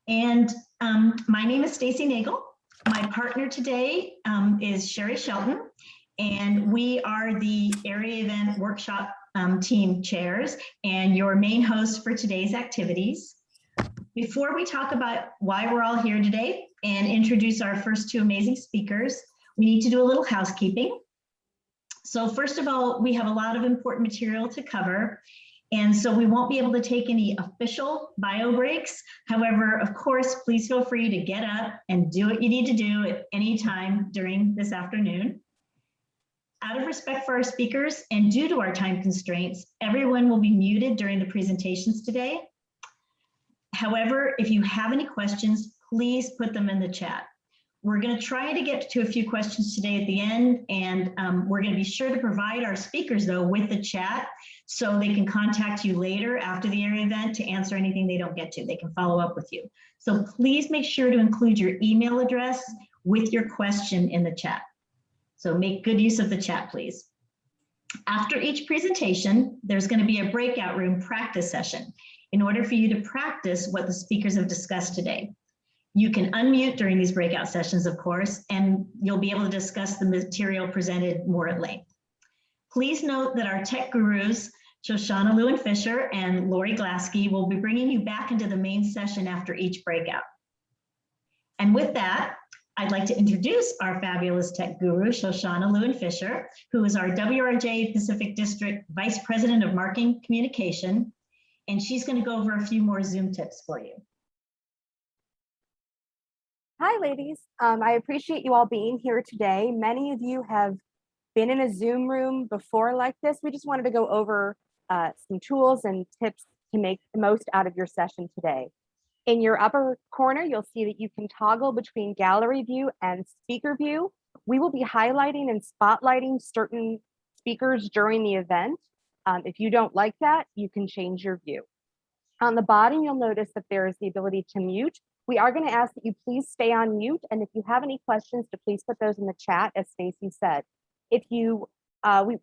And my name is Stacy Nagel. My partner today is Sherry Shelton, and we are the area event workshop team chairs and your main hosts for today's activities. Before we talk about why we're all here today and introduce our first two amazing speakers, we need to do a little housekeeping. So first of all, we have a lot of important material to cover, and so we won't be able to take any official bio breaks. However, of course, please feel free to get up and do what you need to do at any time during this afternoon. Out of respect for our speakers and due to our time constraints, everyone will be muted during the presentations today. However, if you have any questions, please put them in the chat. We're going to try to get to a few questions today at the end, and we're going to be sure to provide our speakers, though, with the chat so they can contact you later after the area event to answer anything they don't get to. They can follow up with you. So please make sure to include your email address with your question in the chat. So make good use of the chat, please. After each presentation, there's going to be a breakout room practice session in order for you to practice what the speakers have discussed today. You can unmute during these breakout sessions, of course, and you'll be able to discuss the material presented more at length. Please note that our tech gurus, Shoshana Lewin-Fisher and Lori Glaske, will be bringing you back into the main session after each breakout. And with that, I'd like to introduce our fabulous tech guru, Shoshana Lewin-Fisher, who is our WRJ Pacific District Vice President of Marketing Communication, and she's going to go over a few more Zoom tips for you. Hi, ladies. I appreciate you all being here today. Many of you have been in a Zoom room before like this. We just wanted to go over some tools and tips to make the most out of your session today. In your upper corner, you'll see that you can toggle between gallery view and speaker view. We will be highlighting and spotlighting certain speakers during the event. If you don't like that, you can change your view. On the bottom, you'll notice that there is the ability to mute. We are going to ask that you please stay on mute, and if you have any questions, to please put those in the chat, as Stacy said. If you,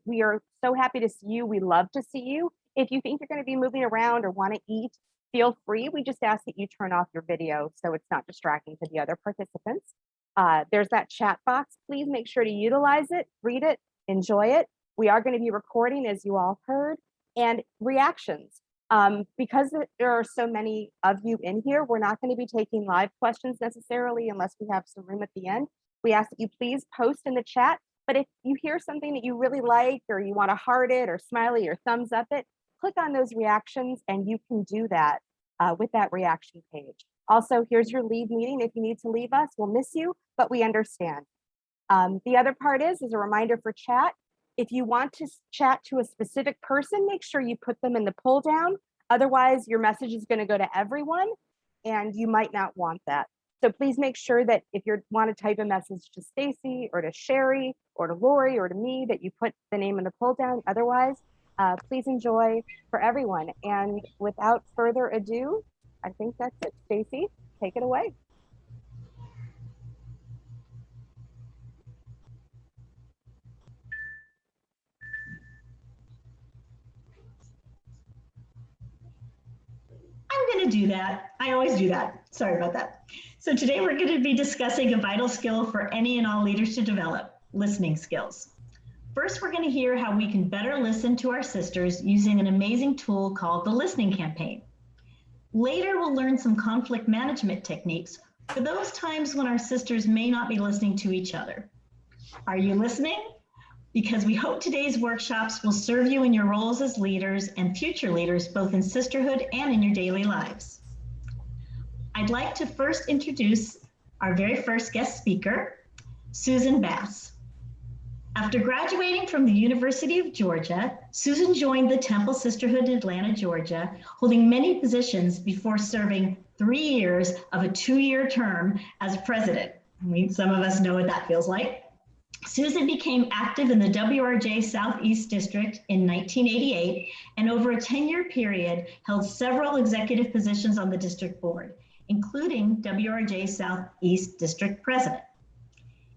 we are so happy to see you. We love to see you. If you think you're going to be moving around or want to eat, feel free. We just ask that you turn off your video so it's not distracting to the other participants. There's that chat box. Please make sure to utilize it, read it, enjoy it. We are going to be recording, as you all heard, and reactions. Because there are so many of you in here, we're not going to be taking live questions necessarily unless we have some room at the end. We ask that you please post in the chat, but if you hear something that you really like, or you want to heart it or smiley or thumbs up it, click on those reactions and you can do that with that reaction page. Also, here's your leave meeting. If you need to leave us, we'll miss you, but we understand. The other part is a reminder for chat. If you want to chat to a specific person, make sure you put them in the pull down. Otherwise, your message is going to go to everyone and you might not want that. So please make sure that if you want to type a message to Stacy or to Sherry or to Lori or to me, that you put the name in the pull down. Otherwise, please enjoy for everyone. And without further ado, I think that's it. Stacy, take it away. I'm going to do that. I always do that. Sorry about that. So today we're going to be discussing a vital skill for any and all leaders to develop, listening skills. First, we're going to hear how we can better listen to our sisters using an amazing tool called the Listening Campaign. Later, we'll learn some conflict management techniques for those times when our sisters may not be listening to each other. Are you listening? Because we hope today's workshops will serve you in your roles as leaders and future leaders, both in sisterhood and in your daily lives. I'd like to first introduce our very first guest speaker, Susan Bass. After graduating from the University of Georgia, Susan joined the Temple Sisterhood in Atlanta, Georgia, holding many positions before serving 3 years of a 2-year term as president. I mean, some of us know what that feels like. Susan became active in the WRJ Southeast District in 1988, and over a 10-year period held several executive positions on the district board, including WRJ Southeast District President.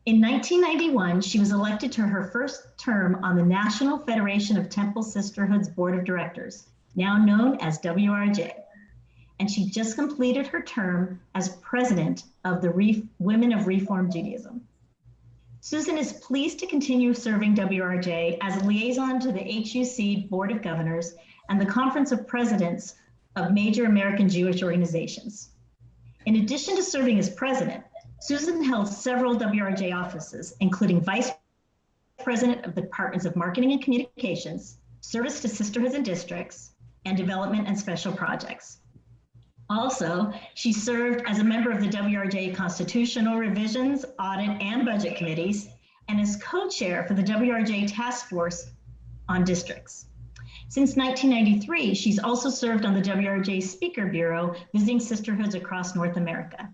In 1991, she was elected to her first term on the National Federation of Temple Sisterhoods Board of Directors, now known as WRJ. and she just completed her term as president of the Women of Reform Judaism. Susan is pleased to continue serving WRJ as a liaison to the HUC Board of Governors and the Conference of Presidents of major American Jewish organizations. In addition to serving as president, Susan held several WRJ offices, including vice president of the Departments of Marketing and Communications, service to sisterhoods and districts, and development and special projects. Also, she served as a member of the WRJ Constitutional Revisions, Audit, and Budget Committees, and is co-chair for the WRJ Task Force on Districts. Since 1993, she's also served on the WRJ Speaker Bureau, visiting sisterhoods across North America.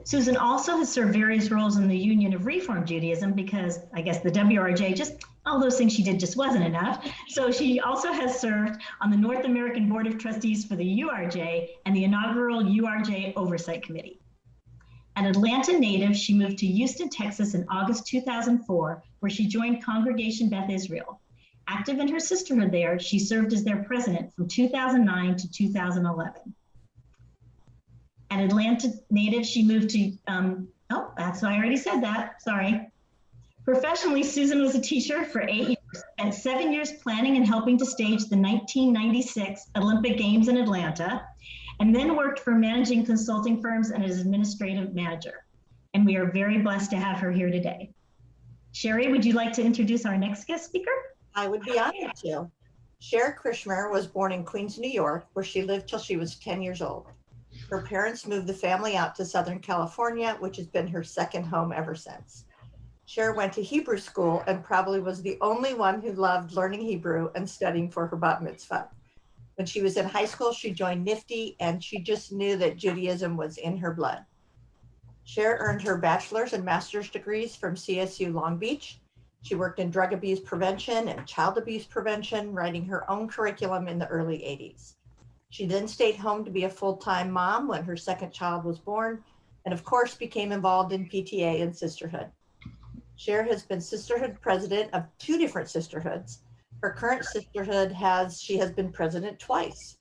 Susan also has served various roles in the Union of Reform Judaism because I guess the WRJ, all those things she did just wasn't enough. So she also has served on the North American Board of Trustees for the URJ and the inaugural URJ Oversight Committee. An Atlanta native, she moved to Houston, Texas in August 2004, where she joined Congregation Beth Israel. Active in her sisterhood there, she served as their president from 2009 to 2011. An Atlanta native, she moved to, I already said that, sorry. Professionally, Susan was a teacher for 8 years, spent 7 years planning and helping to stage the 1996 Olympic Games in Atlanta, and then worked for managing consulting firms and as administrative manager. And we are very blessed to have her here today. Sherry, would you like to introduce our next guest speaker? I would be honored to. Cher Krichmar was born in Queens, New York, where she lived till she was 10 years old. Her parents moved the family out to Southern California, which has been her second home ever since. Cher went to Hebrew school and probably was the only one who loved learning Hebrew and studying for her bat mitzvah. When she was in high school, she joined NIFTY, and she just knew that Judaism was in her blood. Cher earned her bachelor's and master's degrees from CSU Long Beach. She worked in drug abuse prevention and child abuse prevention, writing her own curriculum in the early 80s. She then stayed home to be a full-time mom when her second child was born, and of course became involved in PTA and sisterhood. Cher has been sisterhood president of 2 different sisterhoods. Her current sisterhood she has been president twice.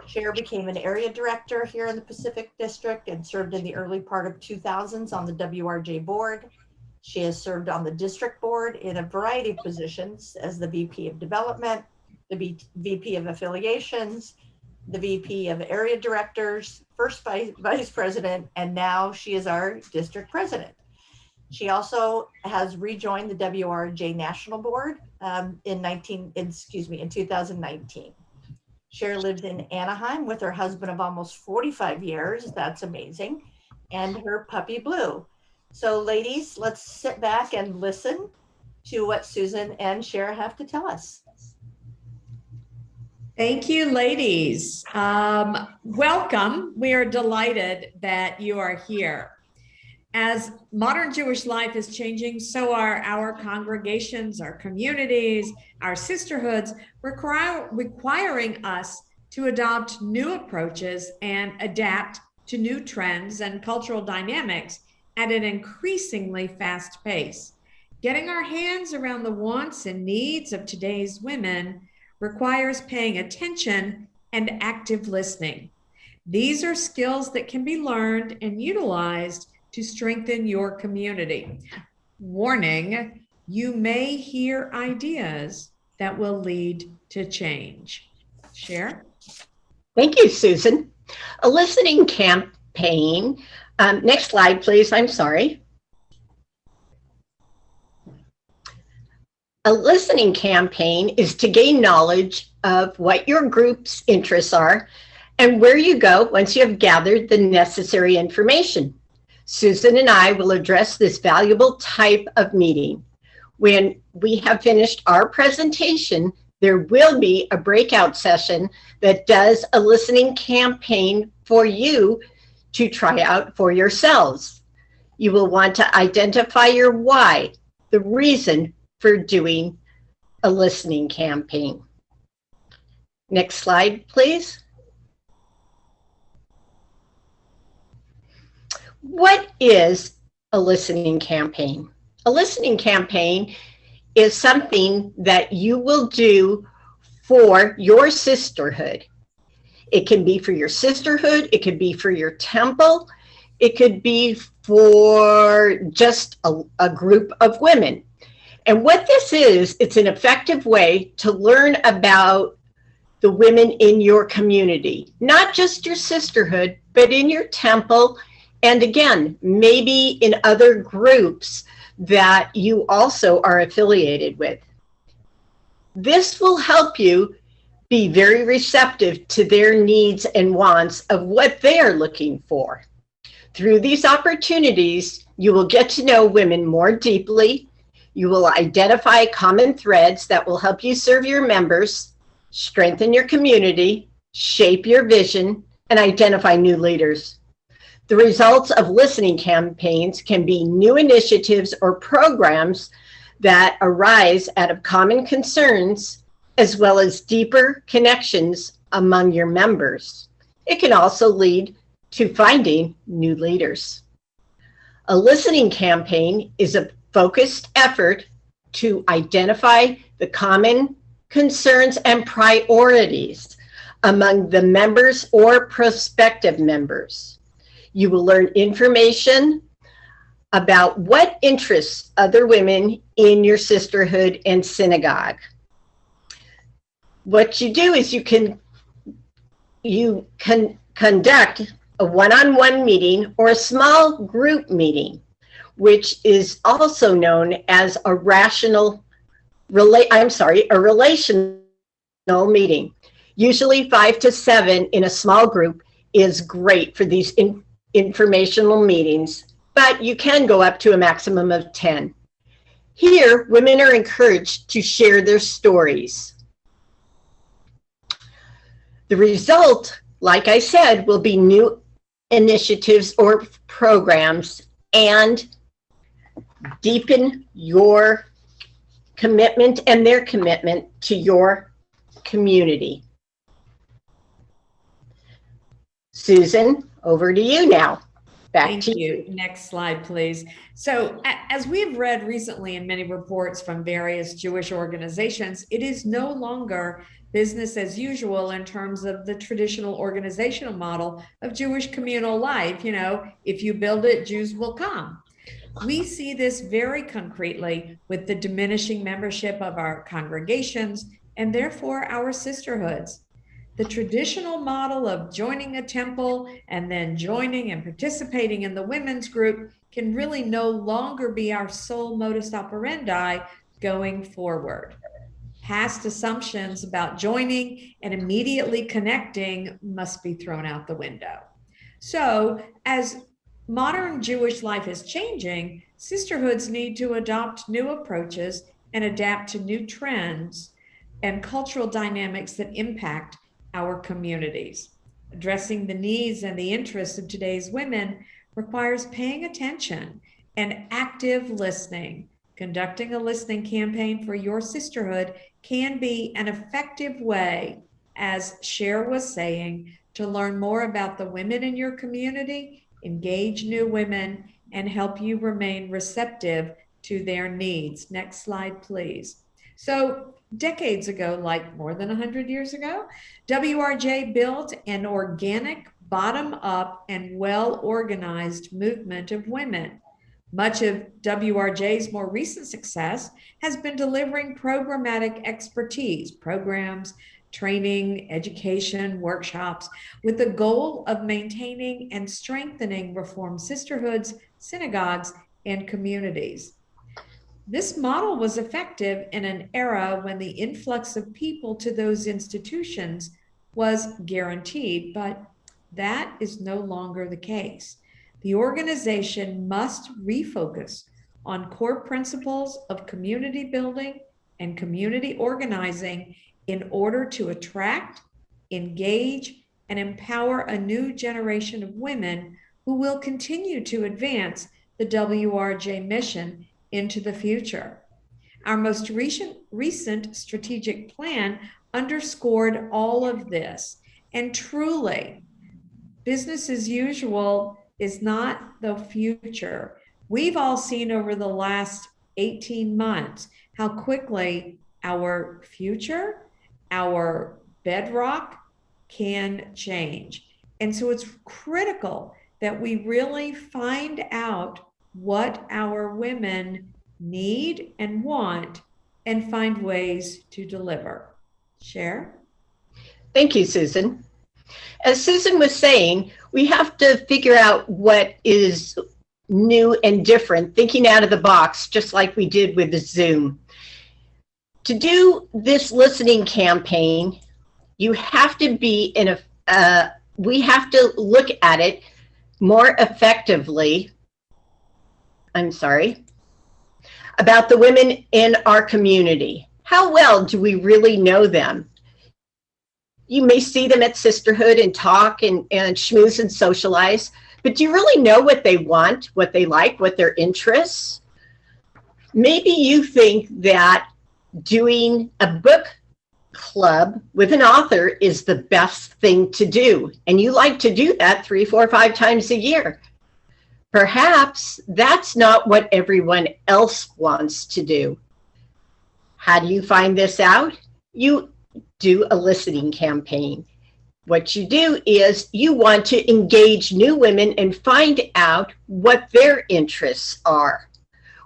Cher became an area director here in the Pacific District and served in the early part of 2000s on the WRJ board. She has served on the district board in a variety of positions as the VP of development, the VP of affiliations, the VP of area directors, first vice president, and now she is our district president. She also has rejoined the WRJ National Board in 2019. Cher lives in Anaheim with her husband of almost 45 years. That's amazing. And her puppy Blue. So ladies, let's sit back and listen to what Susan and Cher have to tell us. Thank you, ladies. Welcome. We are delighted that you are here. As modern Jewish life is changing, so are our congregations, our communities, our sisterhoods, requiring us to adopt new approaches and adapt to new trends and cultural dynamics at an increasingly fast pace. Getting our hands around the wants and needs of today's women requires paying attention and active listening. These are skills that can be learned and utilized to strengthen your community. Warning, you may hear ideas that will lead to change. Cher? Thank you, Susan. A listening campaign. Next slide, please. I'm sorry. A listening campaign is to gain knowledge of what your group's interests are and where you go once you have gathered the necessary information. Susan and I will address this valuable type of meeting. When we have finished our presentation, there will be a breakout session that does a listening campaign for you to try out for yourselves. You will want to identify your why, the reason for doing a listening campaign. Next slide, please. What is a listening campaign? A listening campaign is something that you will do for your sisterhood. It can be for your sisterhood. It could be for your temple. It could be for just a group of women. And what this is, it's an effective way to learn about the women in your community, not just your sisterhood, but in your temple. And again, maybe in other groups that you also are affiliated with. This will help you be very receptive to their needs and wants of what they are looking for. Through these opportunities, you will get to know women more deeply. You will identify common threads that will help you serve your members, strengthen your community, shape your vision, and identify new leaders. The results of listening campaigns can be new initiatives or programs that arise out of common concerns, as well as deeper connections among your members. It can also lead to finding new leaders. A listening campaign is a focused effort to identify the common concerns and priorities among the members or prospective members. You will learn information about what interests other women in your sisterhood and synagogue. What you do is you can conduct a one-on-one meeting or a small group meeting, which is also known as a relational meeting. Usually 5 to 7 in a small group is great for these informational meetings, but you can go up to a maximum of 10. Here, women are encouraged to share their stories. The result, like I said, will be new initiatives or programs and deepen your commitment and their commitment to your community. Susan, over to you now. Back to you. Next slide, please. So as we've read recently in many reports from various Jewish organizations, it is no longer business as usual in terms of the traditional organizational model of Jewish communal life. You know, if you build it, Jews will come. We see this very concretely with the diminishing membership of our congregations and therefore our sisterhoods. The traditional model of joining a temple and then joining and participating in the women's group can really no longer be our sole modus operandi going forward. Past assumptions about joining and immediately connecting must be thrown out the window. So, as modern Jewish life is changing, sisterhoods need to adopt new approaches and adapt to new trends and cultural dynamics that impact our communities. Addressing the needs and the interests of today's women requires paying attention and active listening. Conducting a listening campaign for your sisterhood can be an effective way, as Cher was saying, to learn more about the women in your community, engage new women, and help you remain receptive to their needs. Next slide, please. So decades ago, like more than 100 years ago, WRJ built an organic, bottom-up, and well-organized movement of women. Much of WRJ's more recent success has been delivering programmatic expertise, programs, training, education, workshops, with the goal of maintaining and strengthening Reformed sisterhoods, synagogues, and communities. This model was effective in an era when the influx of people to those institutions was guaranteed, but that is no longer the case. The organization must refocus on core principles of community building and community organizing in order to attract, engage, and empower a new generation of women who will continue to advance the WRJ mission into the future. Our most recent strategic plan underscored all of this. And truly, business as usual is not the future. We've all seen over the last 18 months how quickly our future, our bedrock, can change. And so it's critical that we really find out what our women need and want and find ways to deliver. Cher? Thank you, Susan. As Susan was saying, we have to figure out what is new and different, thinking out of the box, just like we did with the Zoom. To do this listening campaign, you have to be in a, we have to look at it more effectively. I'm sorry, about the women in our community. How well do we really know them? You may see them at sisterhood and talk and schmooze and socialize, but do you really know what they want, what they like, what their interests? Maybe you think that doing a book club with an author is the best thing to do, and you like to do that 3, 4, 5 times a year. Perhaps that's not what everyone else wants to do. How do you find this out? You do a listening campaign. What you do is you want to engage new women and find out what their interests are.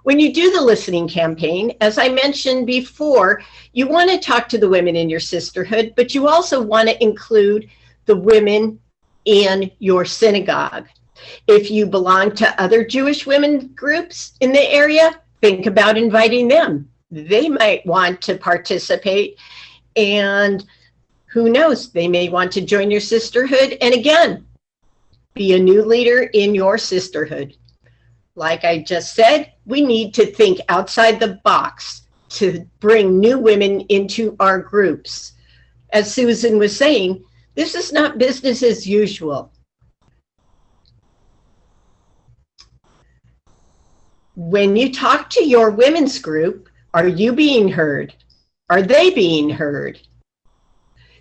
When you do the listening campaign, as I mentioned before, you want to talk to the women in your sisterhood, but you also want to include the women in your synagogue. If you belong to other Jewish women groups in the area, think about inviting them. They might want to participate, and who knows, they may want to join your sisterhood. And again, be a new leader in your sisterhood. Like I just said, we need to think outside the box to bring new women into our groups. As Susan was saying, this is not business as usual. When you talk to your women's group, are you being heard? Are they being heard?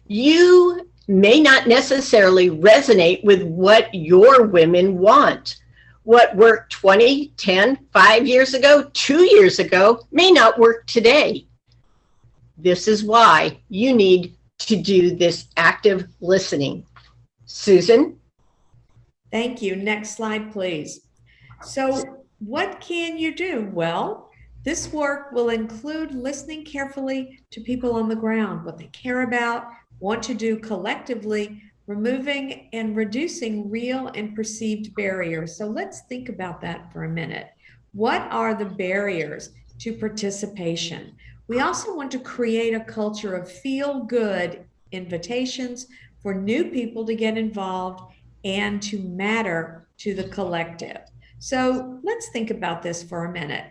You may not necessarily resonate with what your women want. What worked 20, 10, 5 years ago, 2 years ago may not work today. This is why you need to do this active listening. Susan? Thank you. Next slide, please. So what can you do? Well, this work will include listening carefully to people on the ground, what they care about, want to do collectively, removing and reducing real and perceived barriers. So let's think about that for a minute. What are the barriers to participation? We also want to create a culture of feel-good invitations for new people to get involved and to matter to the collective. So let's think about this for a minute.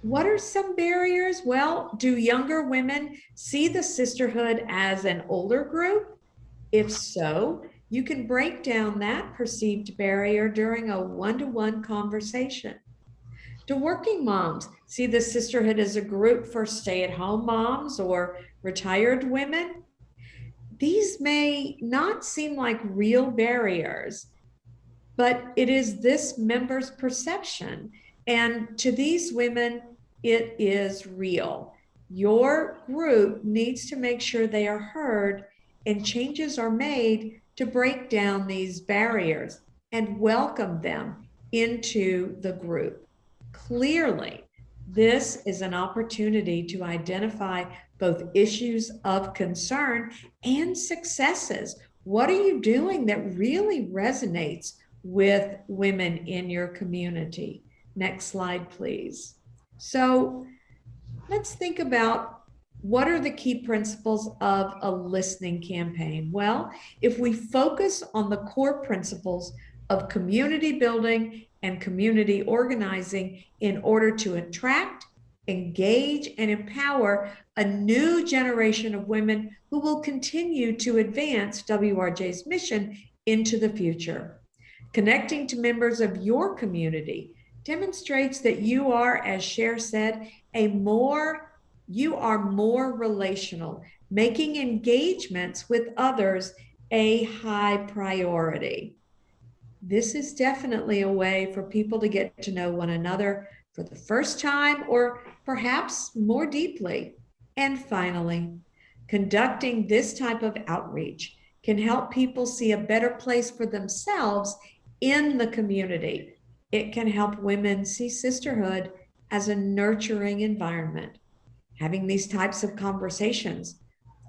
What are some barriers? Well, do younger women see the sisterhood as an older group? If so, you can break down that perceived barrier during a one-to-one conversation. Do working moms see the sisterhood as a group for stay-at-home moms or retired women? These may not seem like real barriers, but it is this member's perception. And to these women, it is real. Your group needs to make sure they are heard and changes are made to break down these barriers and welcome them into the group. Clearly, this is an opportunity to identify both issues of concern and successes. What are you doing that really resonates with women in your community? Next slide, please. So let's think about what are the key principles of a listening campaign? Well, if we focus on the core principles of community building and community organizing in order to attract, engage, and empower a new generation of women who will continue to advance WRJ's mission into the future. Connecting to members of your community demonstrates that you are, as Cher said, you are more relational, making engagements with others a high priority. This is definitely a way for people to get to know one another for the first time or perhaps more deeply. And finally, conducting this type of outreach can help people see a better place for themselves in the community. It can help women see sisterhood as a nurturing environment. Having these types of conversations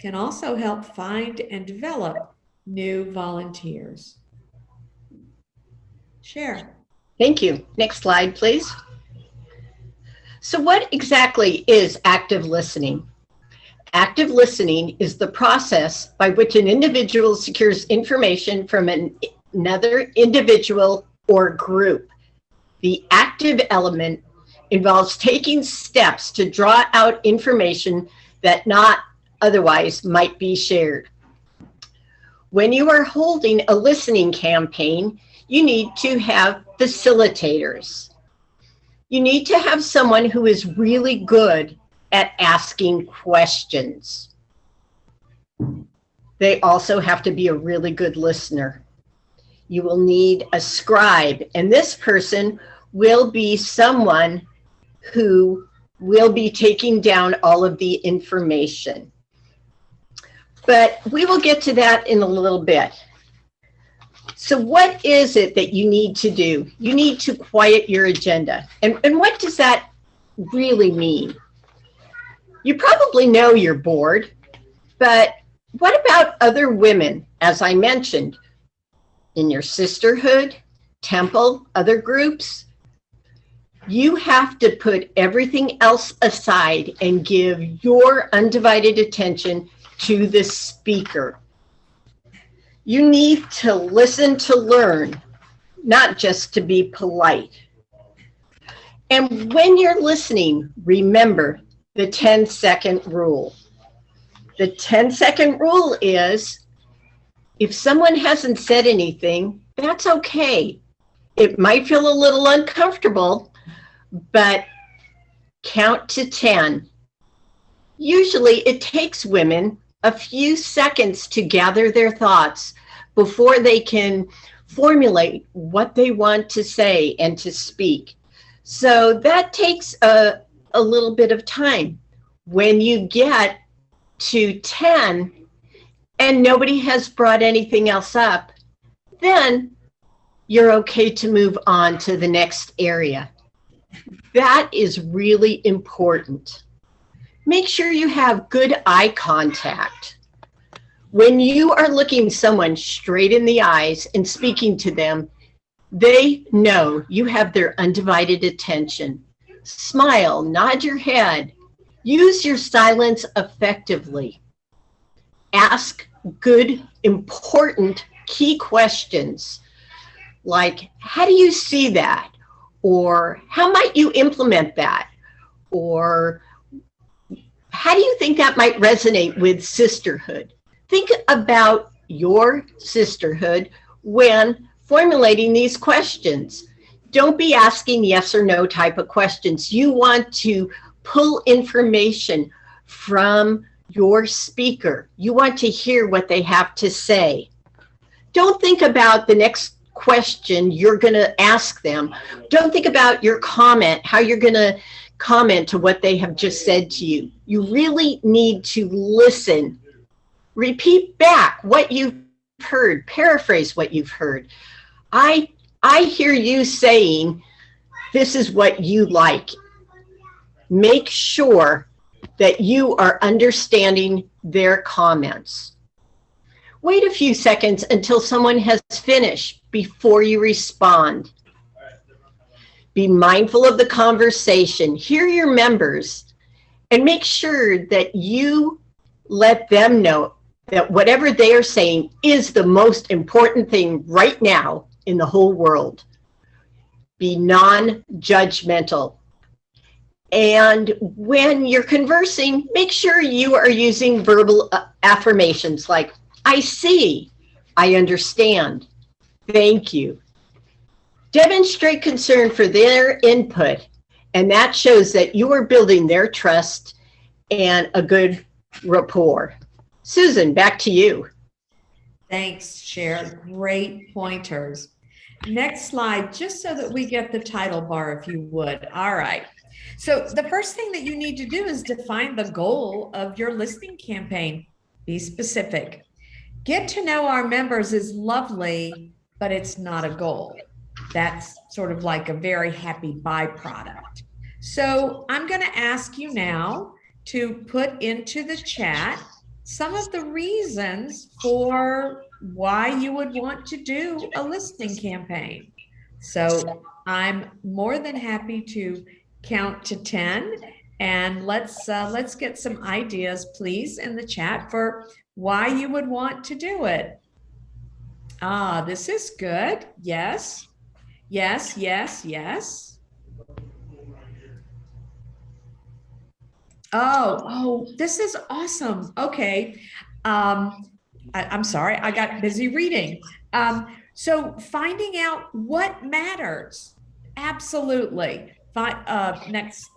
can also help find and develop new volunteers. Cher. Thank you. Next slide, please. So what exactly is active listening? Active listening is the process by which an individual secures information from another individual or group. The active element involves taking steps to draw out information that not otherwise might be shared. When you are holding a listening campaign, you need to have facilitators. You need to have someone who is really good at asking questions. They also have to be a really good listener. You will need a scribe, and this person will be someone who will be taking down all of the information. But we will get to that in a little bit. So what is it that you need to do? You need to quiet your agenda. And what does that really mean? You probably know you're bored, but what about other women, as I mentioned, in your sisterhood, temple, other groups? You have to put everything else aside and give your undivided attention to the speaker. You need to listen to learn, not just to be polite. And when you're listening, remember the 10-second rule. The 10-second rule is, if someone hasn't said anything, that's okay. It might feel a little uncomfortable, but count to 10. Usually it takes women a few seconds to gather their thoughts before they can formulate what they want to say and to speak. So that takes a little bit of time. When you get to 10 and nobody has brought anything else up, then you're okay to move on to the next area. That is really important. Make sure you have good eye contact. When you are looking someone straight in the eyes and speaking to them, they know you have their undivided attention. Smile, nod your head. Use your silence effectively. Ask good, important, key questions like, how do you see that? Or how might you implement that? Or how do you think that might resonate with sisterhood? Think about your sisterhood when formulating these questions. Don't be asking yes or no type of questions. You want to pull information from your speaker. You want to hear what they have to say. Don't think about the next question you're going to ask them. Don't think about your comment, how you're going to comment to what they have just said to you. You really need to listen. Repeat back what you've heard. Paraphrase what you've heard. I hear you saying, this is what you like. Make sure that you are understanding their comments. Wait a few seconds until someone has finished before you respond. Be mindful of the conversation. Hear your members and make sure that you let them know that whatever they are saying is the most important thing right now in the whole world. Be non-judgmental. And when you're conversing, make sure you are using verbal affirmations like, I see, I understand, thank you. Demonstrate concern for their input, and that shows that you are building their trust and a good rapport. Susan, back to you. Thanks, Cher. Great pointers. Next slide, just so that we get the title bar, if you would. All right. So the first thing that you need to do is define the goal of your listening campaign. Be specific. Get to know our members is lovely, but it's not a goal. That's sort of like a very happy byproduct. So I'm going to ask you now to put into the chat some of the reasons for why you would want to do a listening campaign. So I'm more than happy to count to 10, and let's get some ideas, please, in the chat for why you would want to do it. Ah, this is good. Yes, yes, yes, yes. Oh, this is awesome. Okay. I'm sorry, I got busy reading. So finding out what matters. Absolutely. Next,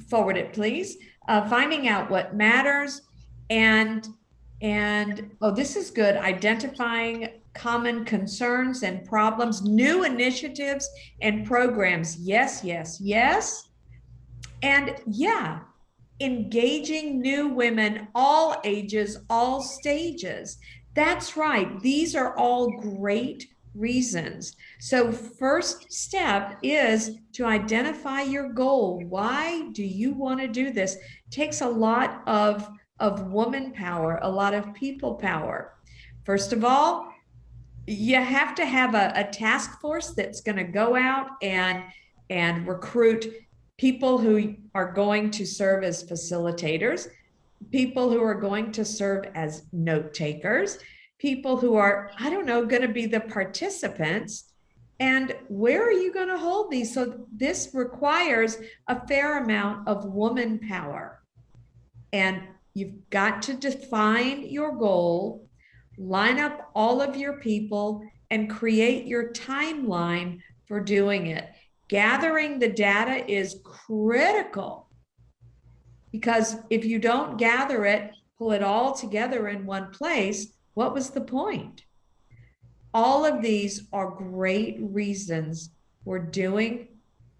forward it, please. Finding out what matters and oh, this is good. Identifying common concerns and problems, new initiatives and programs. Yes, yes, yes. And yeah, engaging new women, all ages, all stages. That's right. These are all great reasons. So first step is to identify your goal. Why do you want to do this? It takes a lot of woman power, a lot of people power. First of all, you have to have a task force that's going to go out and recruit people who are going to serve as facilitators, people who are going to serve as note takers, people who are, I don't know, going to be the participants. And where are you going to hold these? So this requires a fair amount of woman power. And you've got to define your goal, line up all of your people, and create your timeline for doing it. Gathering the data is critical, because if you don't gather it, pull it all together in one place, what was the point? All of these are great reasons for doing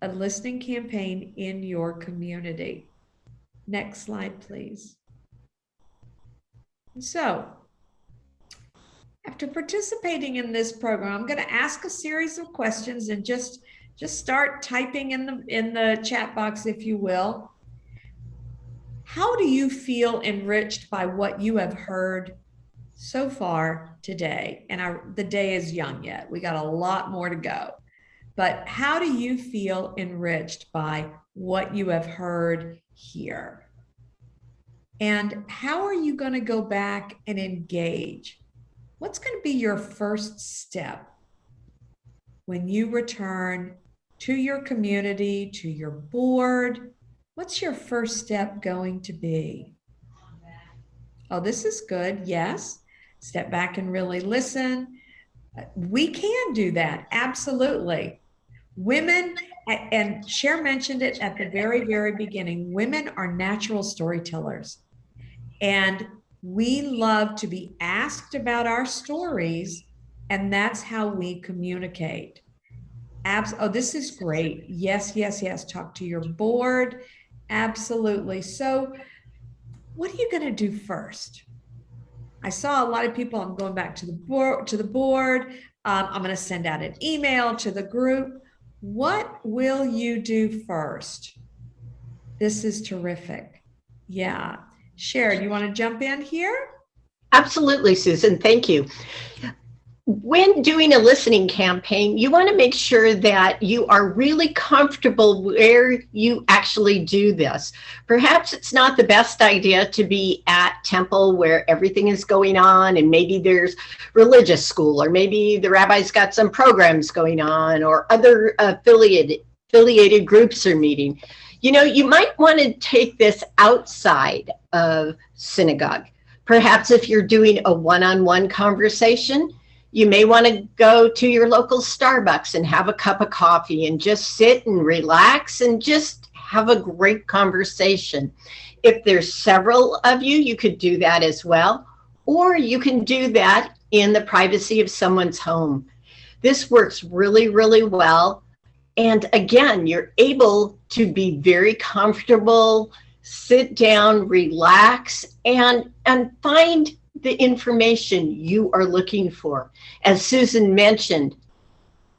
a listening campaign in your community. Next slide, please. So, after participating in this program, I'm going to ask a series of questions, and just start typing in the chat box, if you will. How do you feel enriched by what you have heard so far today? And the day is young yet. We got a lot more to go. But how do you feel enriched by what you have heard here? And how are you going to go back and engage? What's going to be your first step when you return to your community, to your board? What's your first step going to be? Oh, this is good. Yes. Step back and really listen. We can do that. Absolutely. Women, and Cher mentioned it at the very, very beginning, women are natural storytellers. And we love to be asked about our stories, and that's how we communicate. Oh, this is great. Yes, yes, yes. Talk to your board. Absolutely. So what are you going to do first? I saw a lot of people. I'm going back to the board. I'm going to send out an email to the group. What will you do first? This is terrific. Yeah. Cher, do you want to jump in here? Absolutely, Susan. Thank you. When doing a listening campaign, you want to make sure that you are really comfortable where you actually do this. Perhaps it's not the best idea to be at temple where everything is going on, and maybe there's religious school, or maybe the rabbi's got some programs going on, or other affiliated groups are meeting. You know, you might want to take this outside of synagogue. Perhaps if you're doing a one-on-one conversation, you may want to go to your local Starbucks and have a cup of coffee and just sit and relax and just have a great conversation. If there's several of you, you could do that as well, or you can do that in the privacy of someone's home. This works really, really well. And again, you're able to be very comfortable, sit down, relax, and find the information you are looking for. As Susan mentioned,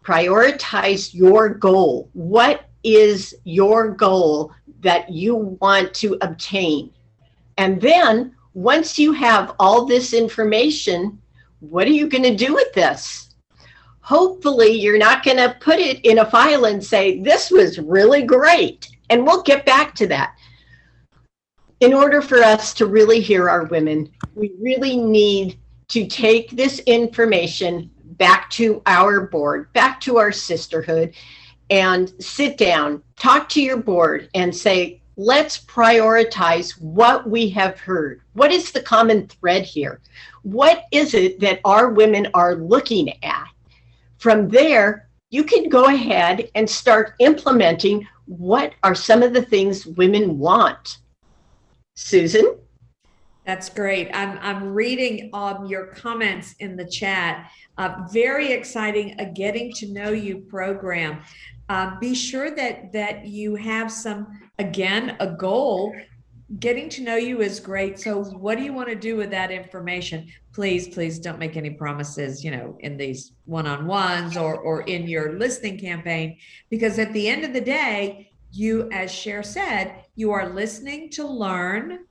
prioritize your goal. What is your goal that you want to obtain? And then once you have all this information, what are you going to do with this? Hopefully, you're not going to put it in a file and say, this was really great. And we'll get back to that. In order for us to really hear our women, we really need to take this information back to our board, back to our sisterhood, and sit down, talk to your board and say, let's prioritize what we have heard. What is the common thread here? What is it that our women are looking at? From there, you can go ahead and start implementing what are some of the things women want. Susan? That's great. I'm reading your comments in the chat. Very exciting, a getting to know you program. Be sure that you have again, a goal. Getting to know you is great. So what do you want to do with that information? Please don't make any promises, in these one-on-ones or in your listening campaign, because at the end of the day, you, as Cher said, you are listening to learn,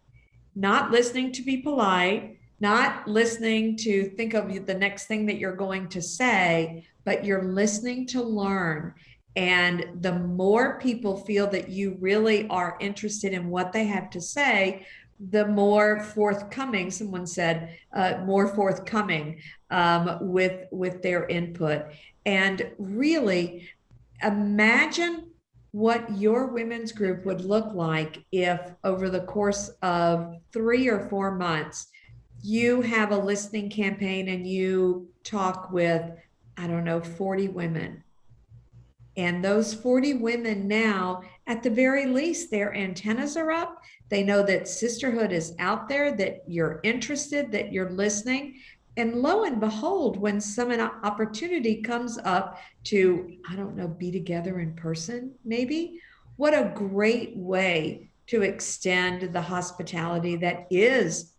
not listening to be polite, not listening to think of the next thing that you're going to say, but you're listening to learn. And the more people feel that you really are interested in what they have to say, the more forthcoming, someone said, more forthcoming with their input. And really imagine what your women's group would look like if over the course of 3 or 4 months, you have a listening campaign and you talk with, 40 women. And those 40 women now, at the very least, their antennas are up. They know that sisterhood is out there, that you're interested, that you're listening. And lo and behold, when some opportunity comes up to, be together in person, maybe, what a great way to extend the hospitality that is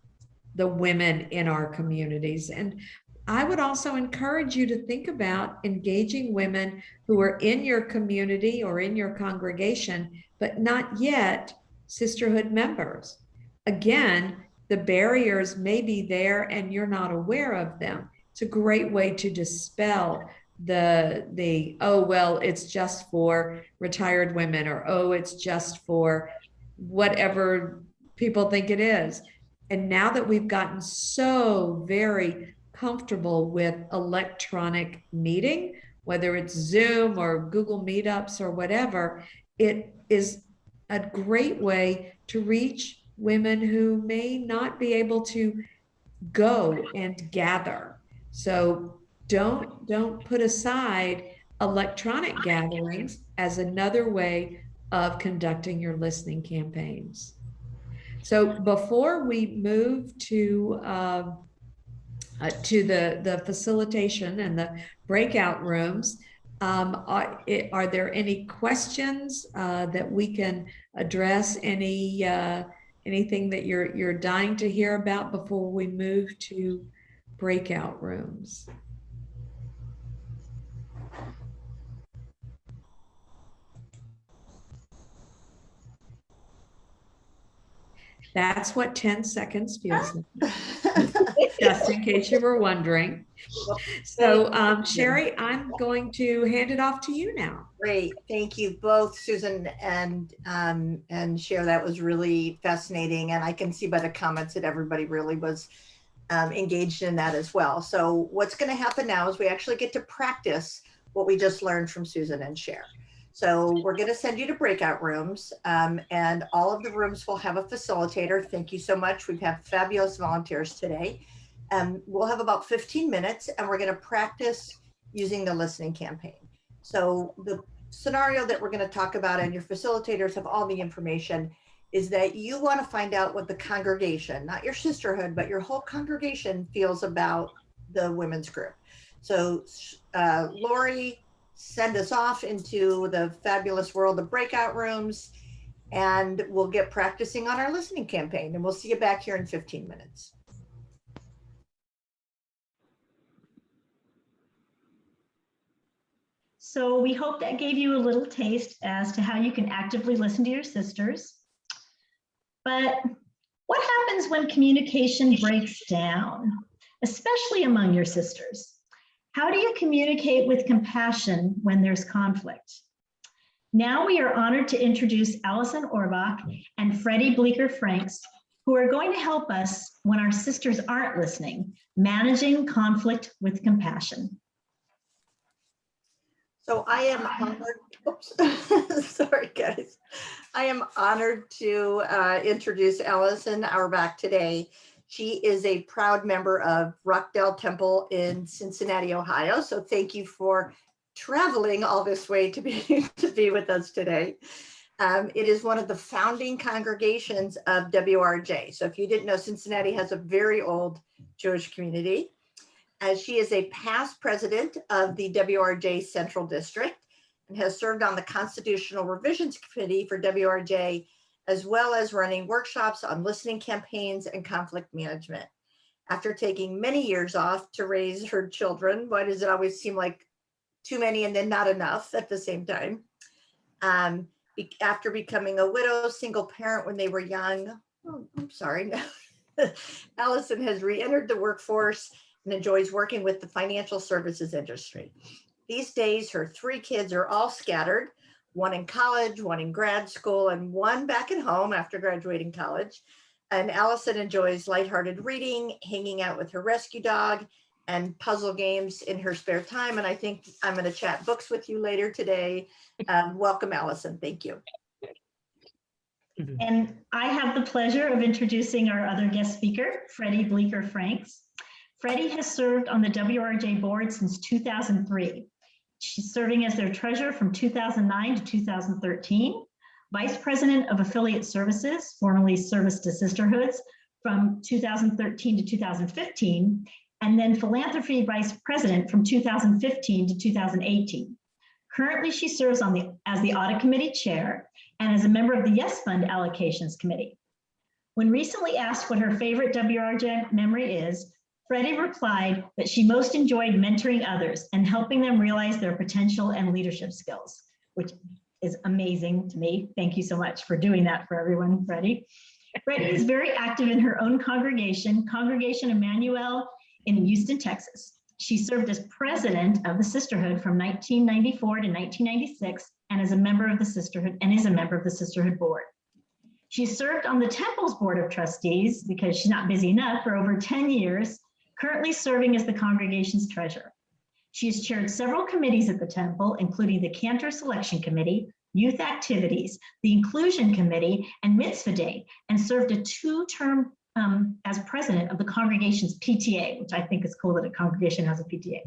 the women in our communities. And I would also encourage you to think about engaging women who are in your community or in your congregation, but not yet sisterhood members. Again, the barriers may be there and you're not aware of them. It's a great way to dispel it's just for retired women, or it's just for whatever people think it is. And now that we've gotten so very comfortable with electronic meeting, whether it's Zoom or Google Meetups or whatever, it is a great way to reach women who may not be able to go and gather. So don't put aside electronic gatherings as another way of conducting your listening campaigns. So before we move to the facilitation and the breakout rooms, are there any questions that we can address? Anything that you're dying to hear about before we move to breakout rooms? That's what 10 seconds feels like. Just in case you were wondering. So Sherry, I'm going to hand it off to you now. Great. Thank you both, Susan and Cher. That was really fascinating. And I can see by the comments that everybody really was engaged in that as well. So what's going to happen now is we actually get to practice what we just learned from Susan and Cher. So we're going to send you to breakout rooms, and all of the rooms will have a facilitator. Thank you so much. We've had fabulous volunteers today. We'll have about 15 minutes, and we're going to practice using the listening campaign. So the scenario that we're going to talk about, and your facilitators have all the information, is that you want to find out what the congregation, not your sisterhood, but your whole congregation feels about the women's group. So Lori, send us off into the fabulous world of breakout rooms, and we'll get practicing on our listening campaign, and we'll see you back here in 15 minutes. So we hope that gave you a little taste as to how you can actively listen to your sisters. But what happens when communication breaks down, especially among your sisters? How do you communicate with compassion when there's conflict? Now we are honored to introduce Alison Auerbach and fredi Bleeker Franks, who are going to help us when our sisters aren't listening, managing conflict with compassion. So I am honored, oops, sorry guys. I am honored to introduce Alison Auerbach today. She is a proud member of Rockdale Temple in Cincinnati, Ohio. So thank you for traveling all this way to be with us today. It is one of the founding congregations of WRJ. So if you didn't know, Cincinnati has a very old Jewish community. As she is a past president of the WRJ Central District and has served on the Constitutional Revisions Committee for WRJ, as well as running workshops on listening campaigns and conflict management. After taking many years off to raise her children, why does it always seem like too many and then not enough at the same time? After becoming a widow, single parent when they were young, Alison has re-entered the workforce and enjoys working with the financial services industry. These days, her 3 kids are all scattered, one in college, one in grad school, and one back at home after graduating college. And Alison enjoys lighthearted reading, hanging out with her rescue dog, and puzzle games in her spare time. And I think I'm going to chat books with you later today. Welcome, Alison. Thank you. And I have the pleasure of introducing our other guest speaker, fredi Bleeker Franks. Fredi has served on the WRJ board since 2003. She's serving as their treasurer from 2009 to 2013, vice president of affiliate services, formerly Service to Sisterhoods, from 2013 to 2015, and then philanthropy vice president from 2015 to 2018. Currently, she serves as the audit committee chair and as a member of the Yes Fund allocations committee. When recently asked what her favorite WRJ memory is, fredi replied that she most enjoyed mentoring others and helping them realize their potential and leadership skills, which is amazing to me. Thank you so much for doing that for everyone, fredi. Fredi is very active in her own congregation, Congregation Emmanuel in Houston, Texas. She served as president of the Sisterhood from 1994 to 1996 and is a member of the Sisterhood board. She served on the Temple's board of trustees because she's not busy enough for over 10 years, currently serving as the congregation's treasurer. She has chaired several committees at the Temple, including the Cantor Selection Committee, Youth Activities, the Inclusion Committee, and Mitzvah Day, and served a 2-term as president of the congregation's PTA, which I think is cool that a congregation has a PTA.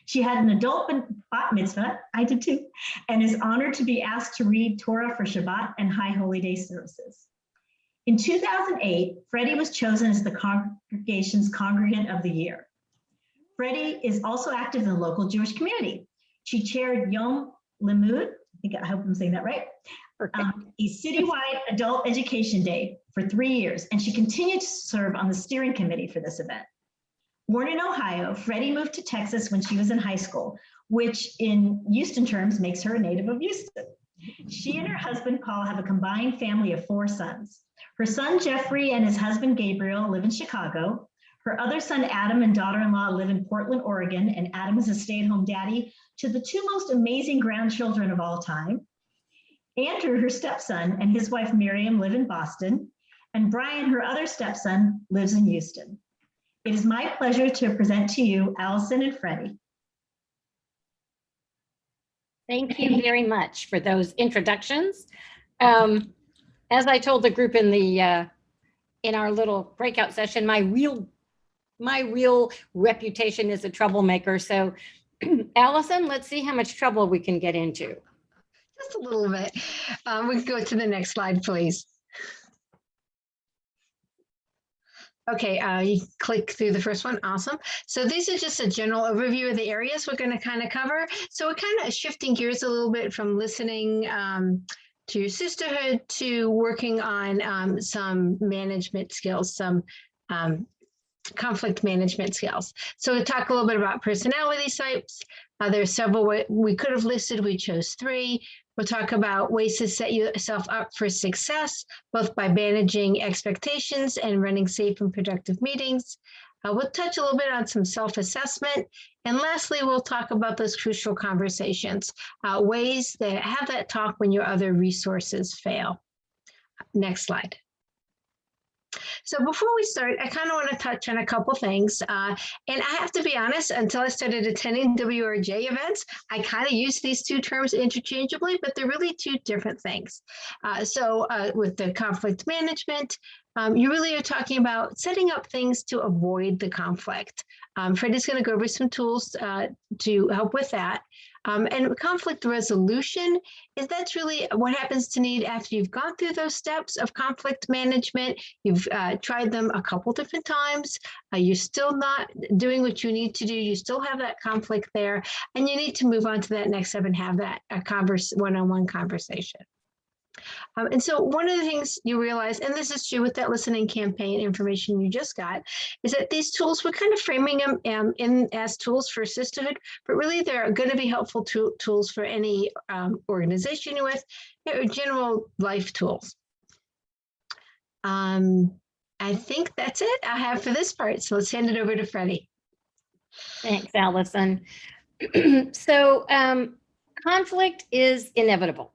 She had an adult bat mitzvah, I did too, and is honored to be asked to read Torah for Shabbat and High Holy Day services. In 2008, fredi was chosen as the congregation's Congregant of the Year. Fredi is also active in the local Jewish community. She chaired Yom Limud, I hope I'm saying that right, a citywide adult education day for 3 years, and she continued to serve on the steering committee for this event. Born in Ohio, fredi moved to Texas when she was in high school, which in Houston terms makes her a native of Houston. She and her husband, Paul, have a combined family of 4 sons. Her son, Jeffrey, and his husband, Gabriel, live in Chicago. Her other son, Adam, and daughter-in-law live in Portland, Oregon, and Adam is a stay-at-home daddy to the 2 most amazing grandchildren of all time. Andrew, her stepson, and his wife, Miriam, live in Boston, and Brian, her other stepson, lives in Houston. It is my pleasure to present to you Alison and fredi. Thank you very much for those introductions. As I told the group in our little breakout session, my real reputation is a troublemaker. So, Alison, let's see how much trouble we can get into. Just a little bit. We can go to the next slide, please. Okay, you click through the first one. Awesome. So this is just a general overview of the areas we're going to kind of cover. So we're kind of shifting gears a little bit from listening to your sisterhood to working on some management skills, some conflict management skills. So we talk a little bit about personality types. There's several we could have listed. We chose 3. We'll talk about ways to set yourself up for success, both by managing expectations and running safe and productive meetings. We'll touch a little bit on some self-assessment. And lastly, we'll talk about those crucial conversations, ways to have that talk when your other resources fail. Next slide. So before we start, I kind of want to touch on a couple things. And I have to be honest, until I started attending WRJ events, I kind of use these 2 terms interchangeably, but they're really 2 different things. So with the conflict management, you really are talking about setting up things to avoid the conflict. Fredi's going to go over some tools to help with that. And conflict resolution that's really what happens to need after you've gone through those steps of conflict management. You've tried them a couple different times. You're still not doing what you need to do. You still have that conflict there, and you need to move on to that next step and have that one-on-one conversation. And so one of the things you realize, and this is true with that listening campaign information you just got, is that these tools, we're kind of framing them as tools for sisterhood, but really they're going to be helpful tools for any organization you're with, general life tools. I think that's it I have for this part. So let's hand it over to Fredi. Thanks, Allison. So conflict is inevitable.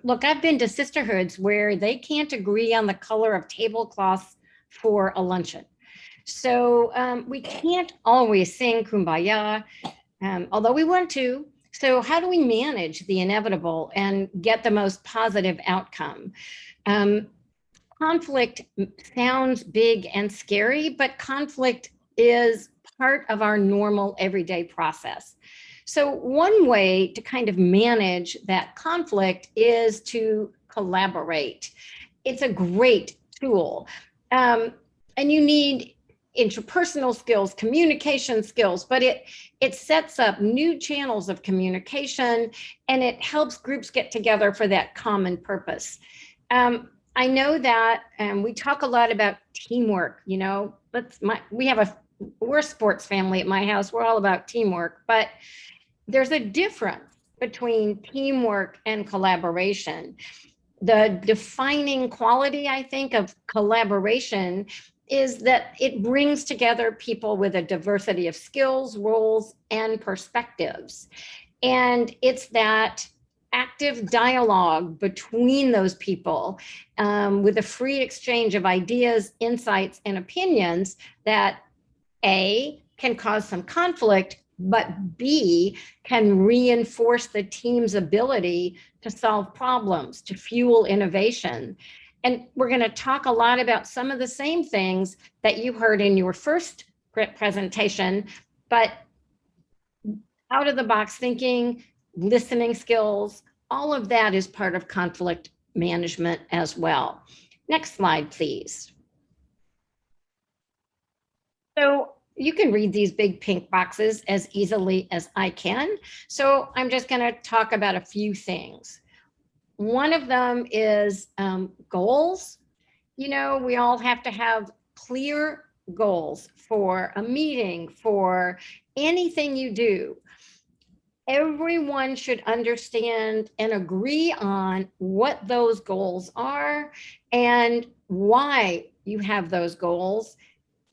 Look, I've been to sisterhoods where they can't agree on the color of tablecloths for a luncheon. So we can't always sing Kumbaya, although we want to. So how do we manage the inevitable and get the most positive outcome? Conflict sounds big and scary, but conflict is part of our normal everyday process. So one way to kind of manage that conflict is to collaborate. It's a great tool. And you need interpersonal skills, communication skills, but it sets up new channels of communication, and it helps groups get together for that common purpose. I know that we talk a lot about teamwork, we're a sports family at my house. We're all about teamwork, but there's a difference between teamwork and collaboration. The defining quality, I think, of collaboration is that it brings together people with a diversity of skills, roles, and perspectives. And it's that active dialogue between those people with a free exchange of ideas, insights, and opinions that A, can cause some conflict, but B, can reinforce the team's ability to solve problems, to fuel innovation. And we're going to talk a lot about some of the same things that you heard in your first presentation, but out of the box thinking, listening skills, all of that is part of conflict management as well. Next slide, please. So you can read these big pink boxes as easily as I can. So I'm just going to talk about a few things. One of them is goals. We all have to have clear goals for a meeting, for anything you do. Everyone should understand and agree on what those goals are and why you have those goals.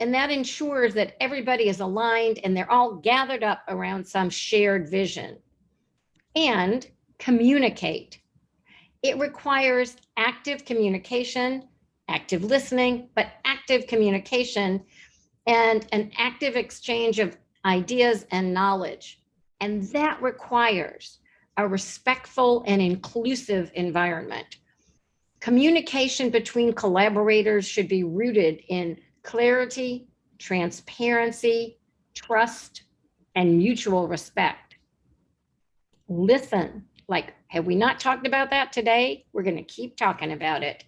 And that ensures that everybody is aligned and they're all gathered up around some shared vision. And communicate. It requires active communication, active listening, but active communication and an active exchange of ideas and knowledge. And that requires a respectful and inclusive environment. Communication between collaborators should be rooted in clarity, transparency, trust, and mutual respect. Listen, have we not talked about that today? We're going to keep talking about it.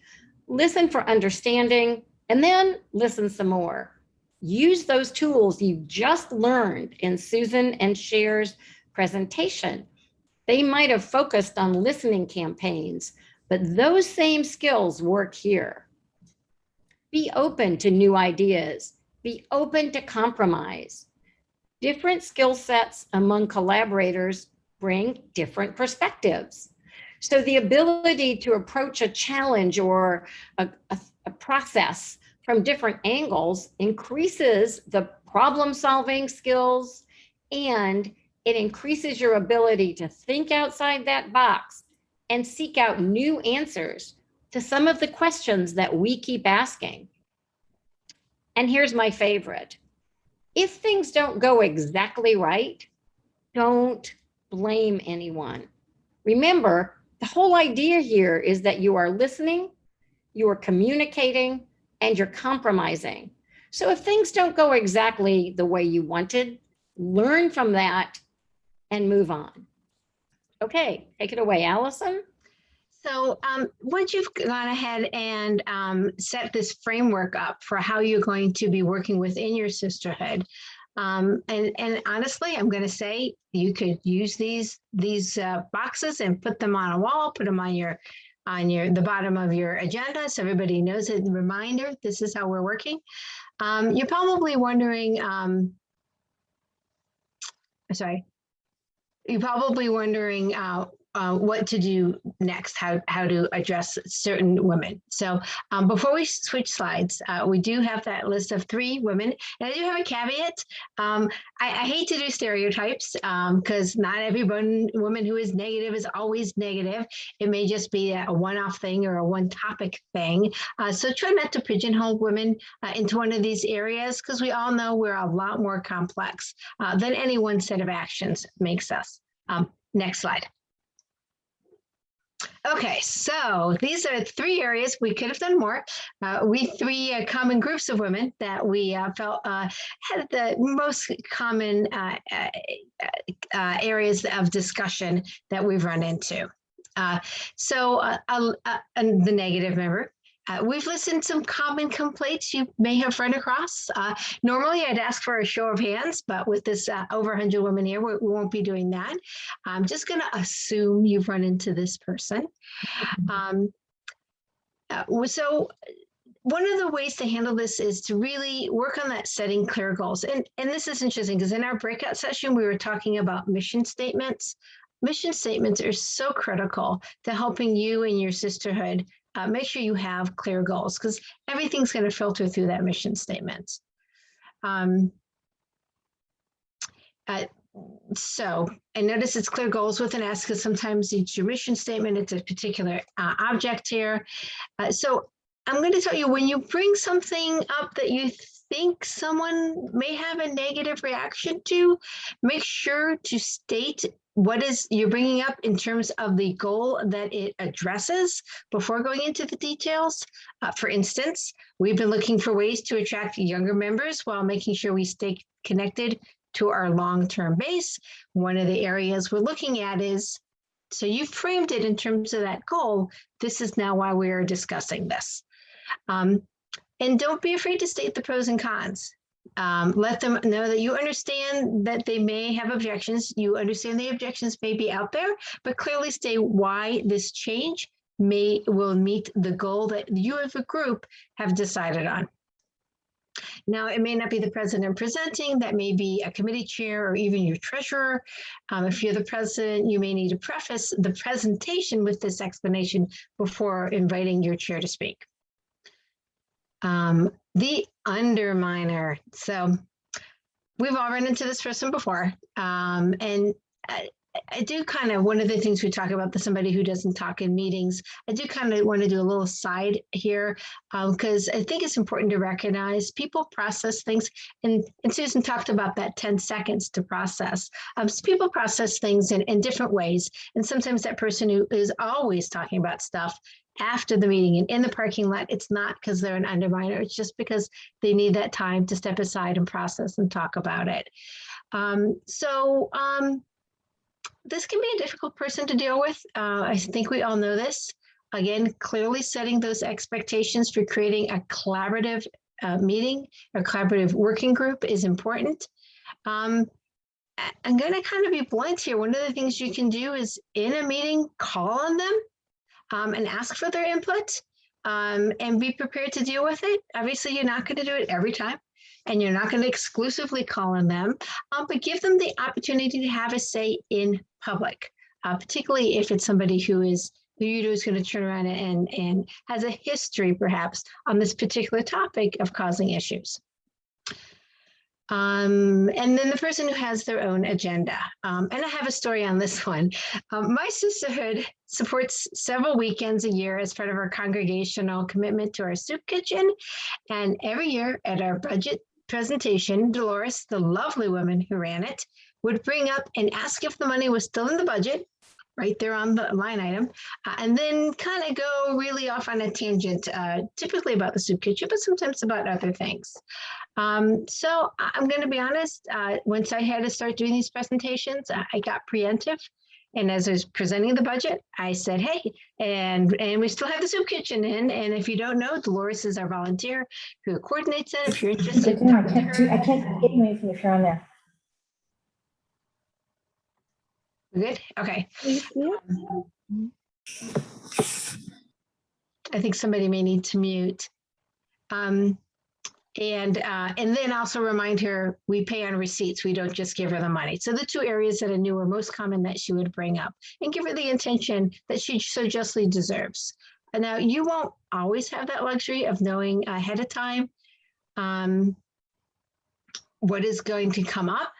Listen for understanding, and then listen some more. Use those tools you just learned in Susan and Cher's presentation. They might have focused on listening campaigns, but those same skills work here. Be open to new ideas Be open to compromise. Different skill sets among collaborators bring different perspectives. So the ability to approach a challenge or a process from different angles increases the problem-solving skills, and it increases your ability to think outside that box and seek out new answers to some of the questions that we keep asking. And here's my favorite. If things don't go exactly right, don't blame anyone. Remember, the whole idea here is that you are listening, you are communicating, and you're compromising. So if things don't go exactly the way you wanted, learn from that and move on. Okay, take it away, Allison. So once you've gone ahead and set this framework up for how you're going to be working within your sisterhood, and honestly, I'm going to say you could use these boxes and put them on a wall, put them on the bottom of your agenda, so everybody knows it. Reminder: this is how we're working. You're probably wondering. You're probably wondering what to do next, how to address certain women. So before we switch slides, we do have that list of 3 women. And I do have a caveat. I hate to do stereotypes because not every woman who is negative is always negative. It may just be a one-off thing or a one-topic thing. So try not to pigeonhole women into one of these areas, because we all know we're a lot more complex than any one set of actions makes us. Next slide. Okay, so these are 3 areas. We could have done more. We 3 common groups of women that we felt had the most common areas of discussion that we've run into. The negative member. We've listened to some common complaints you may have run across. Normally, I'd ask for a show of hands, but with this over 100 women here, we won't be doing that. I'm just going to assume you've run into this person. So one of the ways to handle this is to really work on that setting clear goals. And this is interesting because in our breakout session, we were talking about mission statements. Mission statements are so critical to helping you and your sisterhood make sure you have clear goals, because everything's going to filter through that mission statement. So I notice it's clear goals with an S, because sometimes it's your mission statement, it's a particular object here. So I'm going to tell you, when you bring something up that you think someone may have a negative reaction to, make sure to state what is you're bringing up in terms of the goal that it addresses before going into the details. For instance, we've been looking for ways to attract younger members while making sure we stay connected to our long-term base. One of the areas we're looking at is, so you framed it in terms of that goal. This is now why we are discussing this. And don't be afraid to state the pros and cons. Let them know that you understand that they may have objections. You understand the objections may be out there, but clearly state why this change will meet the goal that you as a group have decided on. Now, it may not be the president presenting, that may be a committee chair or even your treasurer. If you're the president, you may need to preface the presentation with this explanation before inviting your chair to speak. The underminer. So we've all run into this person before. And I do kind of, one of the things we talk about, somebody who doesn't talk in meetings, I do kind of want to do a little side here, because I think it's important to recognize people process things. And Susan talked about that 10 seconds to process. So people process things in different ways. And sometimes that person who is always talking about stuff after the meeting and in the parking lot, it's not because they're an underminer. It's just because they need that time to step aside and process and talk about it. This can be a difficult person to deal with. I think we all know this. Again, clearly setting those expectations for creating a collaborative meeting, a collaborative working group is important. I'm going to kind of be blunt here. One of the things you can do is in a meeting, call on them and ask for their input and be prepared to deal with it. Obviously, you're not going to do it every time. and you're not going to exclusively call on them, but give them the opportunity to have a say in public, particularly if it's somebody who is going to turn around and has a history perhaps on this particular topic of causing issues. And then the person who has their own agenda. And I have a story on this one. My sisterhood supports several weekends a year as part of our congregational commitment to our soup kitchen. And every year at our budget presentation, Dolores, the lovely woman who ran it, would bring up and ask if the money was still in the budget, right there on the line item, and then kind of go really off on a tangent, typically about the soup kitchen, but sometimes about other things. So I'm going to be honest, once I had to start doing these presentations, I got preemptive. And as I was presenting the budget, I said, hey, and we still have the soup kitchen in. And if you don't know, Dolores is our volunteer who coordinates it. If you're interested, I can't get anything if you're on there. Good. Okay. I think somebody may need to mute. And then also remind her we pay on receipts. We don't just give her the money. So the two areas that I knew were most common that she would bring up, and give her the intention that she so justly deserves. And now you won't always have that luxury of knowing ahead of time what is going to come up.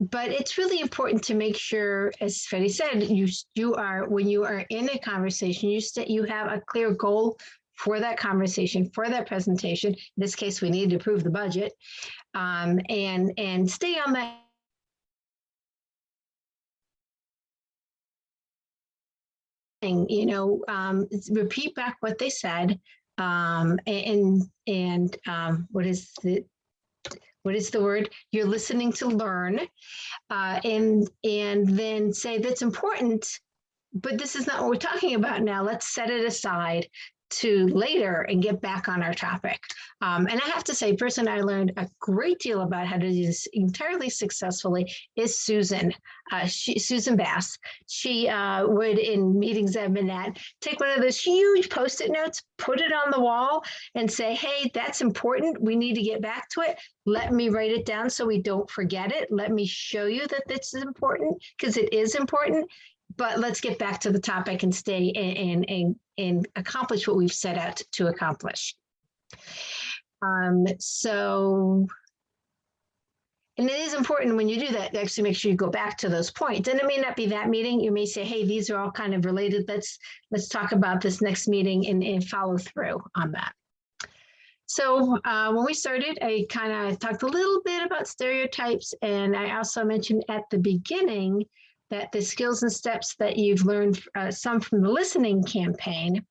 But it's really important to make sure, as Freddie said, you are, when you are in a conversation, you have a clear goal for that conversation, for that presentation. In this case, we need to approve the budget, and stay on that. Repeat back what they said, what is the word? You're listening to learn, and then say that's important, but this is not what we're talking about now. Let's set it aside to later and get back on our topic. And I have to say, person I learned a great deal about how to do this entirely successfully is Susan. Susan Bass. She would, in meetings I've been at, take one of those huge Post-it notes, put it on the wall, and say, hey, that's important. We need to get back to it. Let me write it down so we don't forget it. Let me show you that this is important, because it is important. But let's get back to the topic and stay and accomplish what we've set out to accomplish. And it is important when you do that, actually make sure you go back to those points. And it may not be that meeting. You may say, hey, these are all kind of related. Let's talk about this next meeting and follow through on that. So when we started, I kind of talked a little bit about stereotypes. And I also mentioned at the beginning that the skills and steps that you've learned, some from the listening campaign,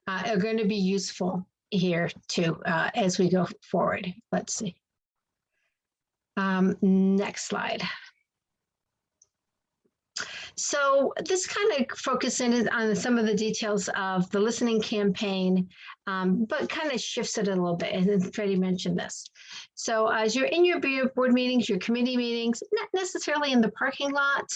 are going to be useful here too, as we go forward. Let's see. Next slide. So this kind of focuses on some of the details of the listening campaign, but kind of shifts it a little bit. And Freddie mentioned this. So as you're in your board meetings, your committee meetings, not necessarily in the parking lot,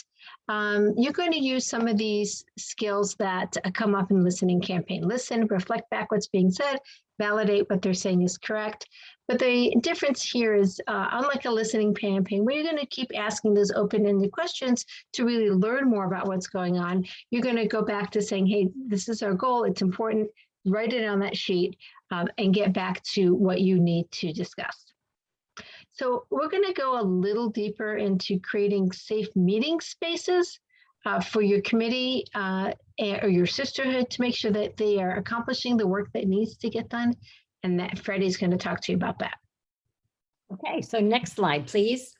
you're going to use some of these skills that come up in listening campaign. Listen, reflect back what's being said, validate what they're saying is correct. But the difference here is, unlike a listening campaign, where you're going to keep asking those open-ended questions to really learn more about what's going on, you're going to go back to saying, hey, this is our goal, it's important, write it on that sheet, and get back to what you need to discuss. So we're going to go a little deeper into creating safe meeting spaces for your committee or your sisterhood to make sure that they are accomplishing the work that needs to get done. And that Freddie's going to talk to you about that. Okay, so next slide, please.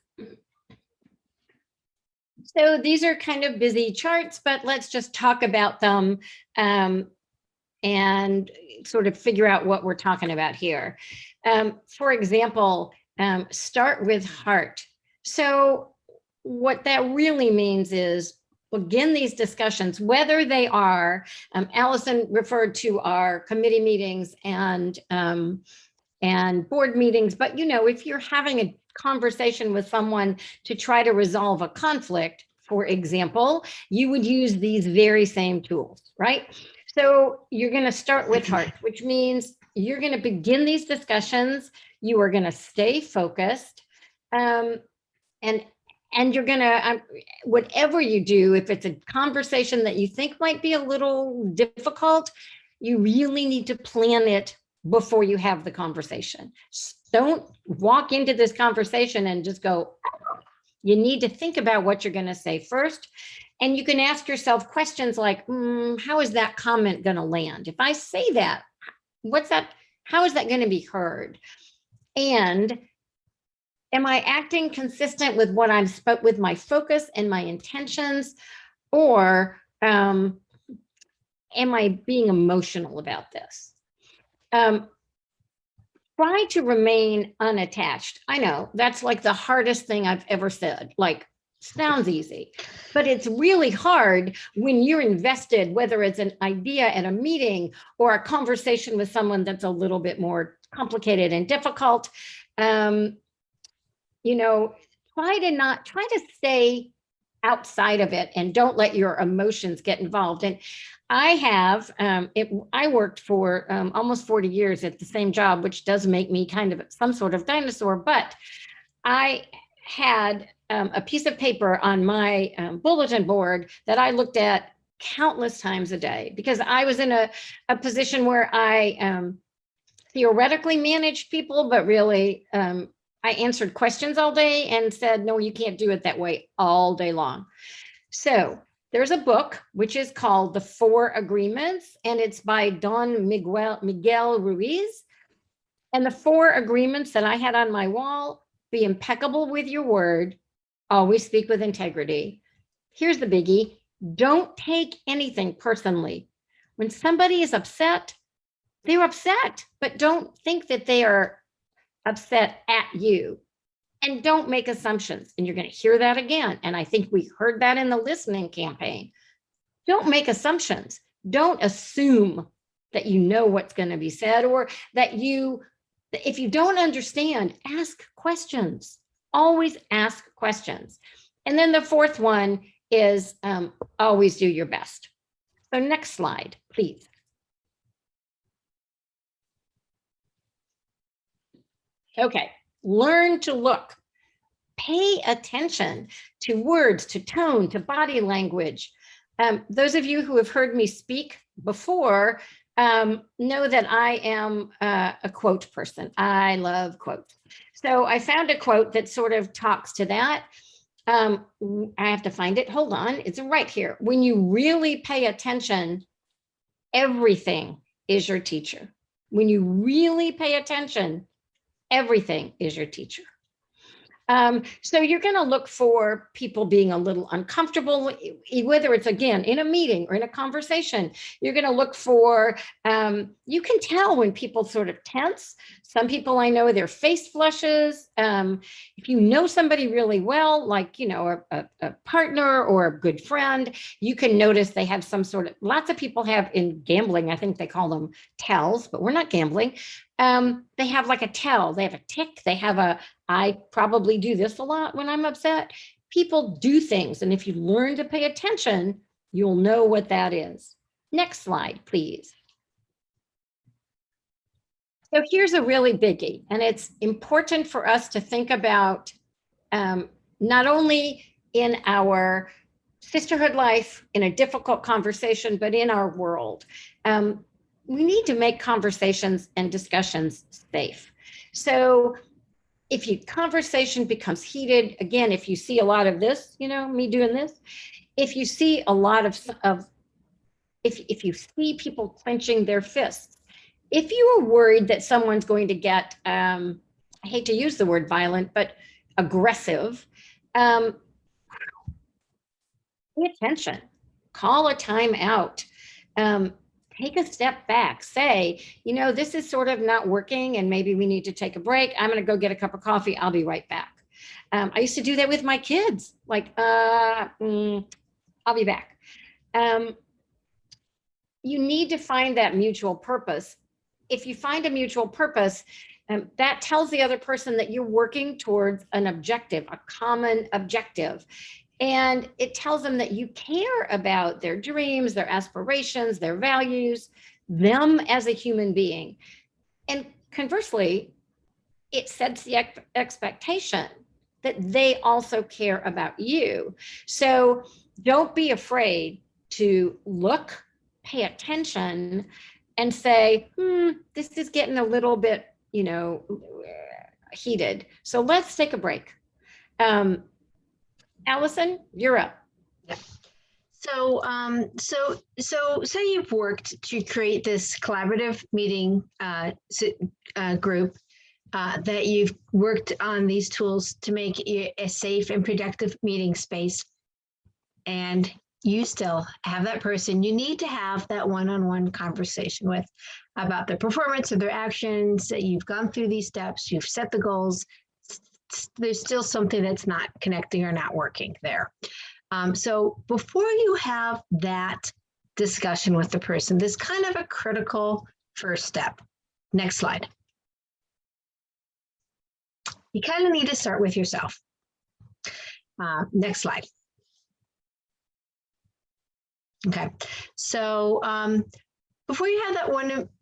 So these are kind of busy charts, but let's just talk about them and sort of figure out what we're talking about here. For example, start with heart. So what that really means is, begin these discussions, whether they are, Alison referred to our committee meetings and board meetings, but if you're having a conversation with someone to try to resolve a conflict, for example, you would use these very same tools, right? So you're going to start with heart, which means You're going to begin these discussions. You are going to stay focused. And you're going to, whatever you do, if it's a conversation that you think might be a little difficult, you really need to plan it before you have the conversation. Don't walk into this conversation and just go. You need to think about what you're going to say first. And you can ask yourself questions like, how is that comment going to land? If I say that, what's that? How is that going to be heard? And am I acting consistent with what I'm with my focus and my intentions? Or am I being emotional about this? Try to remain unattached. I know that's like the hardest thing I've ever said. Like, sounds easy, but it's really hard when you're invested, whether it's an idea at a meeting or a conversation with someone that's a little bit more complicated and difficult. You know, try to stay outside of it and don't let your emotions get involved. And I have, I worked for almost 40 years at the same job, which does make me kind of some sort of dinosaur, but I had a piece of paper on my bulletin board that I looked at countless times a day because I was in a position where I theoretically managed people, but really I answered questions all day and said, no, you can't do it that way all day long. So there's a book which is called The 4 Agreements, and it's by Don Miguel Ruiz. And the 4 agreements that I had on my wall: be impeccable with your word, always speak with integrity. Here's the biggie: don't take anything personally. When somebody is upset, they're upset, but don't think that they are upset at you. And don't make assumptions. And you're going to hear that again. And I think we heard that in the listening campaign. Don't make assumptions. Don't assume that you know what's going to be said, or that if you don't understand, ask questions. Always ask questions. And then the 4th one is always do your best. So next slide, please. Okay. Learn to look. Pay attention to words, to tone, to body language. Those of you who have heard me speak before know that I am a quote person. I love quotes. So I found a quote that sort of talks to that. I have to find it. Hold on. It's right here. When you really pay attention, everything is your teacher. When you really pay attention, everything is your teacher. So you're going to look for people being a little uncomfortable, whether it's, again, in a meeting or in a conversation. You're going to look for, you can tell when people sort of tense. Some people I know, their face flushes. If you know somebody really well, like, you know, a partner or a good friend, you can notice they have some sort of, lots of people have in gambling, I think they call them tells, but we're not gambling. They have like a tell, they have a tick, they have I probably do this a lot when I'm upset. People do things. And if you learn to pay attention, you'll know what that is. Next slide, please. So here's a really biggie, and it's important for us to think about not only in our sisterhood life, in a difficult conversation, but in our world. We need to make conversations and discussions safe. So if your conversation becomes heated, again, if you see a lot of this, you know, me doing this, if you see a lot of if you see people clenching their fists, if you are worried that someone's going to get, I hate to use the word violent, but aggressive, pay attention, call a time out. Take a step back, say, you know, this is sort of not working and maybe we need to take a break. I'm going to go get a cup of coffee. I'll be right back. I used to do that with my kids, like, I'll be back. You need to find that mutual purpose. If you find a mutual purpose, that tells the other person that you're working towards an objective, a common objective. And it tells them that you care about their dreams, their aspirations, their values, them as a human being. And conversely, it sets the expectation that they also care about you. So don't be afraid to look, pay attention, and say, this is getting a little bit, heated. So let's take a break. Allison, you're up. So, say you've worked to create this collaborative meeting group, that you've worked on these tools to make it a safe and productive meeting space, and you still have that person you need to have that one-on-one conversation with about their performance or their actions, that you've gone through these steps, you've set the goals, there's still something that's not connecting or not working there. So before you have that discussion with the person, this kind of a critical first step. Next slide. You kind of need to start with yourself. Next slide. Okay, so before you have that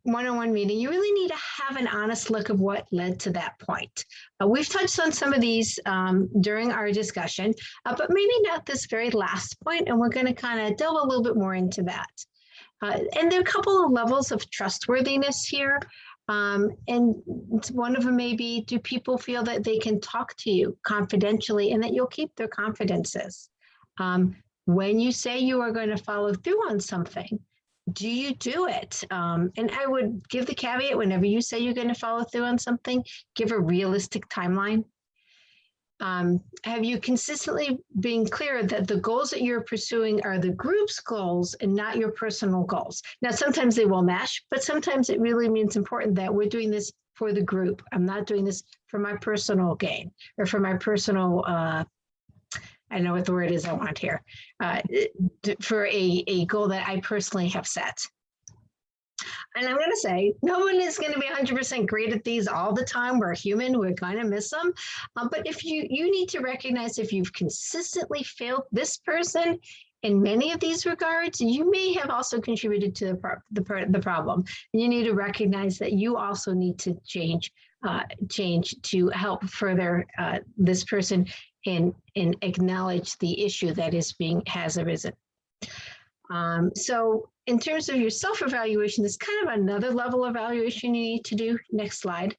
one-on-one meeting, you really need to have an honest look of what led to that point. We've touched on some of these during our discussion, but maybe not this very last point, and we're going to kind of delve a little bit more into that. And there are a couple of levels of trustworthiness here. And one of them may be, do people feel that they can talk to you confidentially and that you'll keep their confidences? When you say you are going to follow through on something, do you do it? And I would give the caveat, whenever you say you're going to follow through on something, give a realistic timeline. Have you consistently been clear that the goals that you're pursuing are the group's goals and not your personal goals? Now, sometimes they will mesh, but sometimes it really means important that we're doing this for the group. I'm not doing this for my personal gain or for my personal, I know what the word is I want here, for a goal that I personally have set. And I'm going to say, no one is going to be 100% great at these all the time. We're human. We're going to miss them. But if you need to recognize if you've consistently failed this person in many of these regards, you may have also contributed to the problem. And you need to recognize that you also need to change to help further this person and acknowledge the issue that has arisen. So in terms of your self-evaluation, there's kind of another level of evaluation you need to do. Next slide.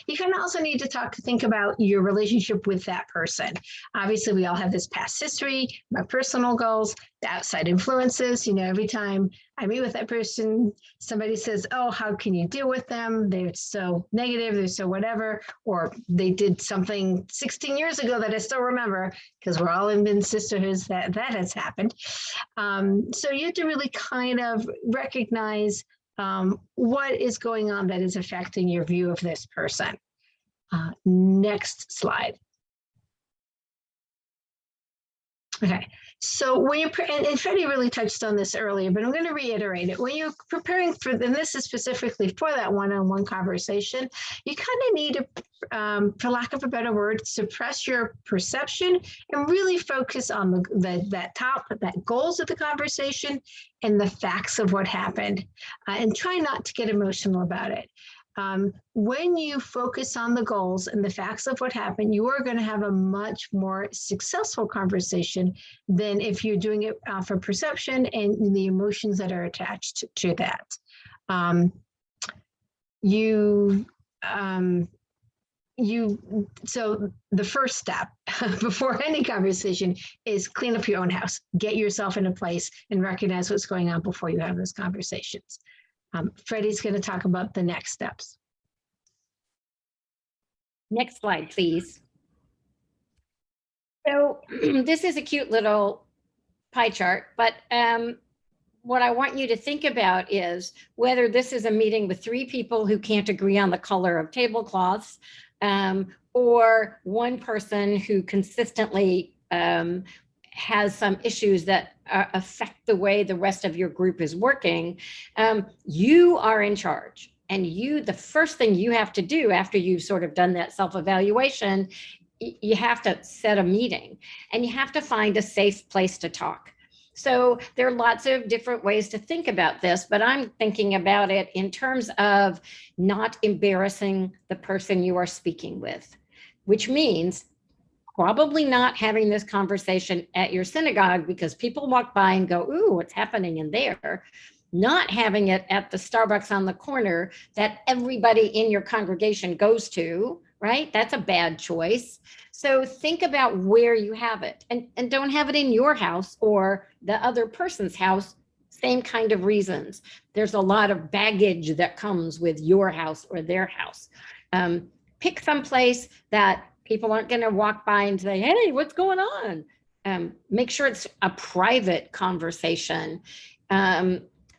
You can also need to think about your relationship with that person. Obviously, we all have this past history, my personal goals, the outside influences. Every time I meet with that person, somebody says, oh, how can you deal with them? They're so negative, they're so whatever, or they did something 16 years ago that I still remember, because we're all in sisterhoods that has happened. So you have to really kind of recognize what is going on that is affecting your view of this person. Next slide. Okay, so when you're, and Freddie really touched on this earlier, but I'm going to reiterate it. When you're preparing for, and this is specifically for that one-on-one conversation, you kind of need to, for lack of a better word, suppress your perception and really focus on that goals of the conversation and the facts of what happened, and try not to get emotional about it. When you focus on the goals and the facts of what happened, you are going to have a much more successful conversation than if you're doing it for perception and the emotions that are attached to that. So the first step before any conversation is clean up your own house, get yourself in a place and recognize what's going on before you have those conversations. Freddie's going to talk about the next steps. Next slide, please. So this is a cute little pie chart, but what I want you to think about is whether this is a meeting with 3 people who can't agree on the color of tablecloths, or one person who consistently has some issues that affect the way the rest of your group is working. You are in charge, and the first thing you have to do after you've sort of done that self-evaluation, you have to set a meeting, and you have to find a safe place to talk. So there are lots of different ways to think about this, but I'm thinking about it in terms of not embarrassing the person you are speaking with, which means probably not having this conversation at your synagogue because people walk by and go, ooh, what's happening in there? Not having it at the Starbucks on the corner that everybody in your congregation goes to, right? That's a bad choice. So think about where you have it, and don't have it in your house or the other person's house. Same kind of reasons. There's a lot of baggage that comes with your house or their house. Pick some place that people aren't going to walk by and say, hey, what's going on? Make sure it's a private conversation.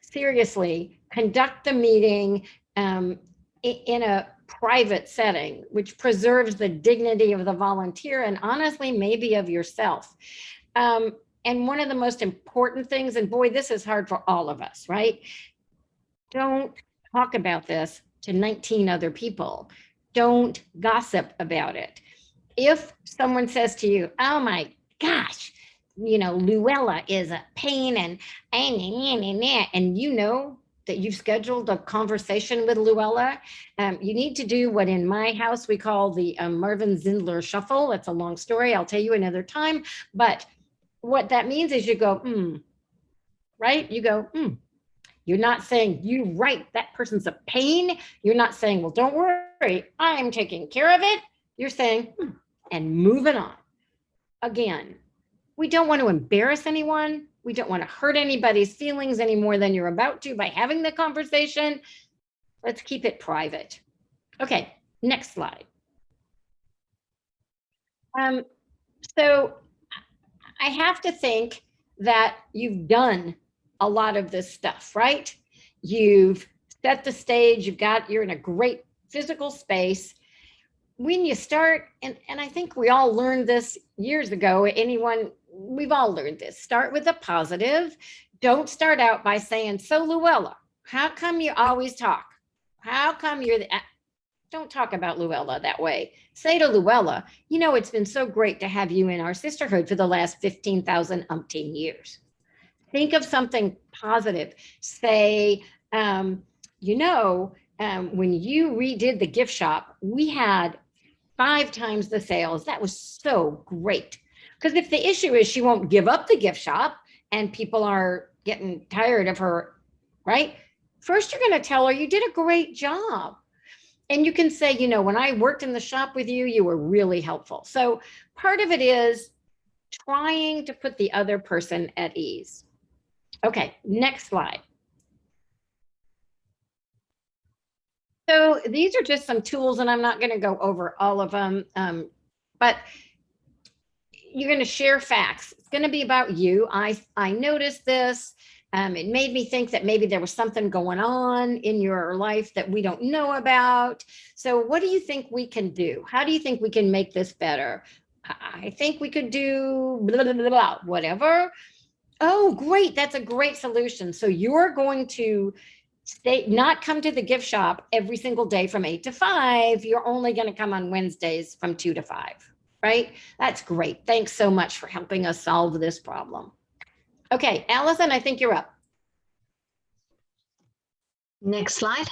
Seriously, conduct the meeting in a private setting, which preserves the dignity of the volunteer and honestly, maybe of yourself. And one of the most important things, and boy, this is hard for all of us, right? Don't talk about this to 19 other people. Don't gossip about it. If someone says to you, oh my gosh, Luella is a pain and you know that you've scheduled a conversation with Luella, you need to do what in my house we call the Marvin Zindler shuffle. It's a long story. I'll tell you another time. But what that means is you go, right? You go, You're not saying, you right, that person's a pain. You're not saying, well, don't worry, I'm taking care of it. You're saying, and moving on. Again, we don't want to embarrass anyone. We don't want to hurt anybody's feelings any more than you're about to by having the conversation. Let's keep it private. Okay, next slide. So I have to think that you've done a lot of this stuff, right? You've set the stage, you're in a great physical space. When you start, and I think we all learned this years ago, we've all learned this, start with a positive. Don't start out by saying, so Luella, how come you always talk? How come don't talk about Luella that way. Say to Luella, it's been so great to have you in our sisterhood for the last 15,000 umpteen years. Think of something positive. Say, when you redid the gift shop, we had 5 times the sales. That was so great. Because if the issue is she won't give up the gift shop and people are getting tired of her, right? First, you're going to tell her you did a great job. And you can say, when I worked in the shop with you, you were really helpful. So part of it is trying to put the other person at ease. Okay, next slide. So these are just some tools, and I'm not going to go over all of them, but you're going to share facts. It's going to be about you. I noticed this. It made me think that maybe there was something going on in your life that we don't know about. So what do you think we can do? How do you think we can make this better? I think we could do blah, blah, blah, blah, whatever. Oh, great. That's a great solution. So you're going to not come to the gift shop every single day from 8 to 5. You're only going to come on Wednesdays from 2 to 5, right? That's great. Thanks so much for helping us solve this problem. Okay, Alison, I think you're up. Next slide.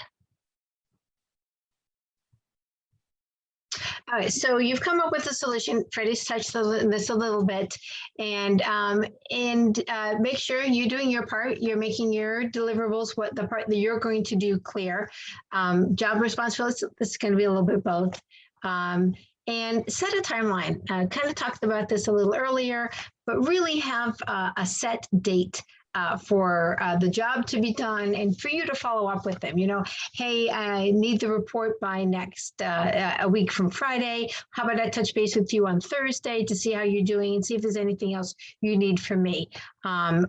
All right, so you've come up with a solution. Freddie's touched this a little bit, and make sure you're doing your part. You're making your deliverables, what the part that you're going to do, clear. Job responsibilities, this is going to be a little bit both. And set a timeline. Kind of talked about this a little earlier, but really have a set date for the job to be done and for you to follow up with them. Hey, I need the report by next a week from Friday. How about I touch base with you on Thursday to see how you're doing and see if there's anything else you need from me,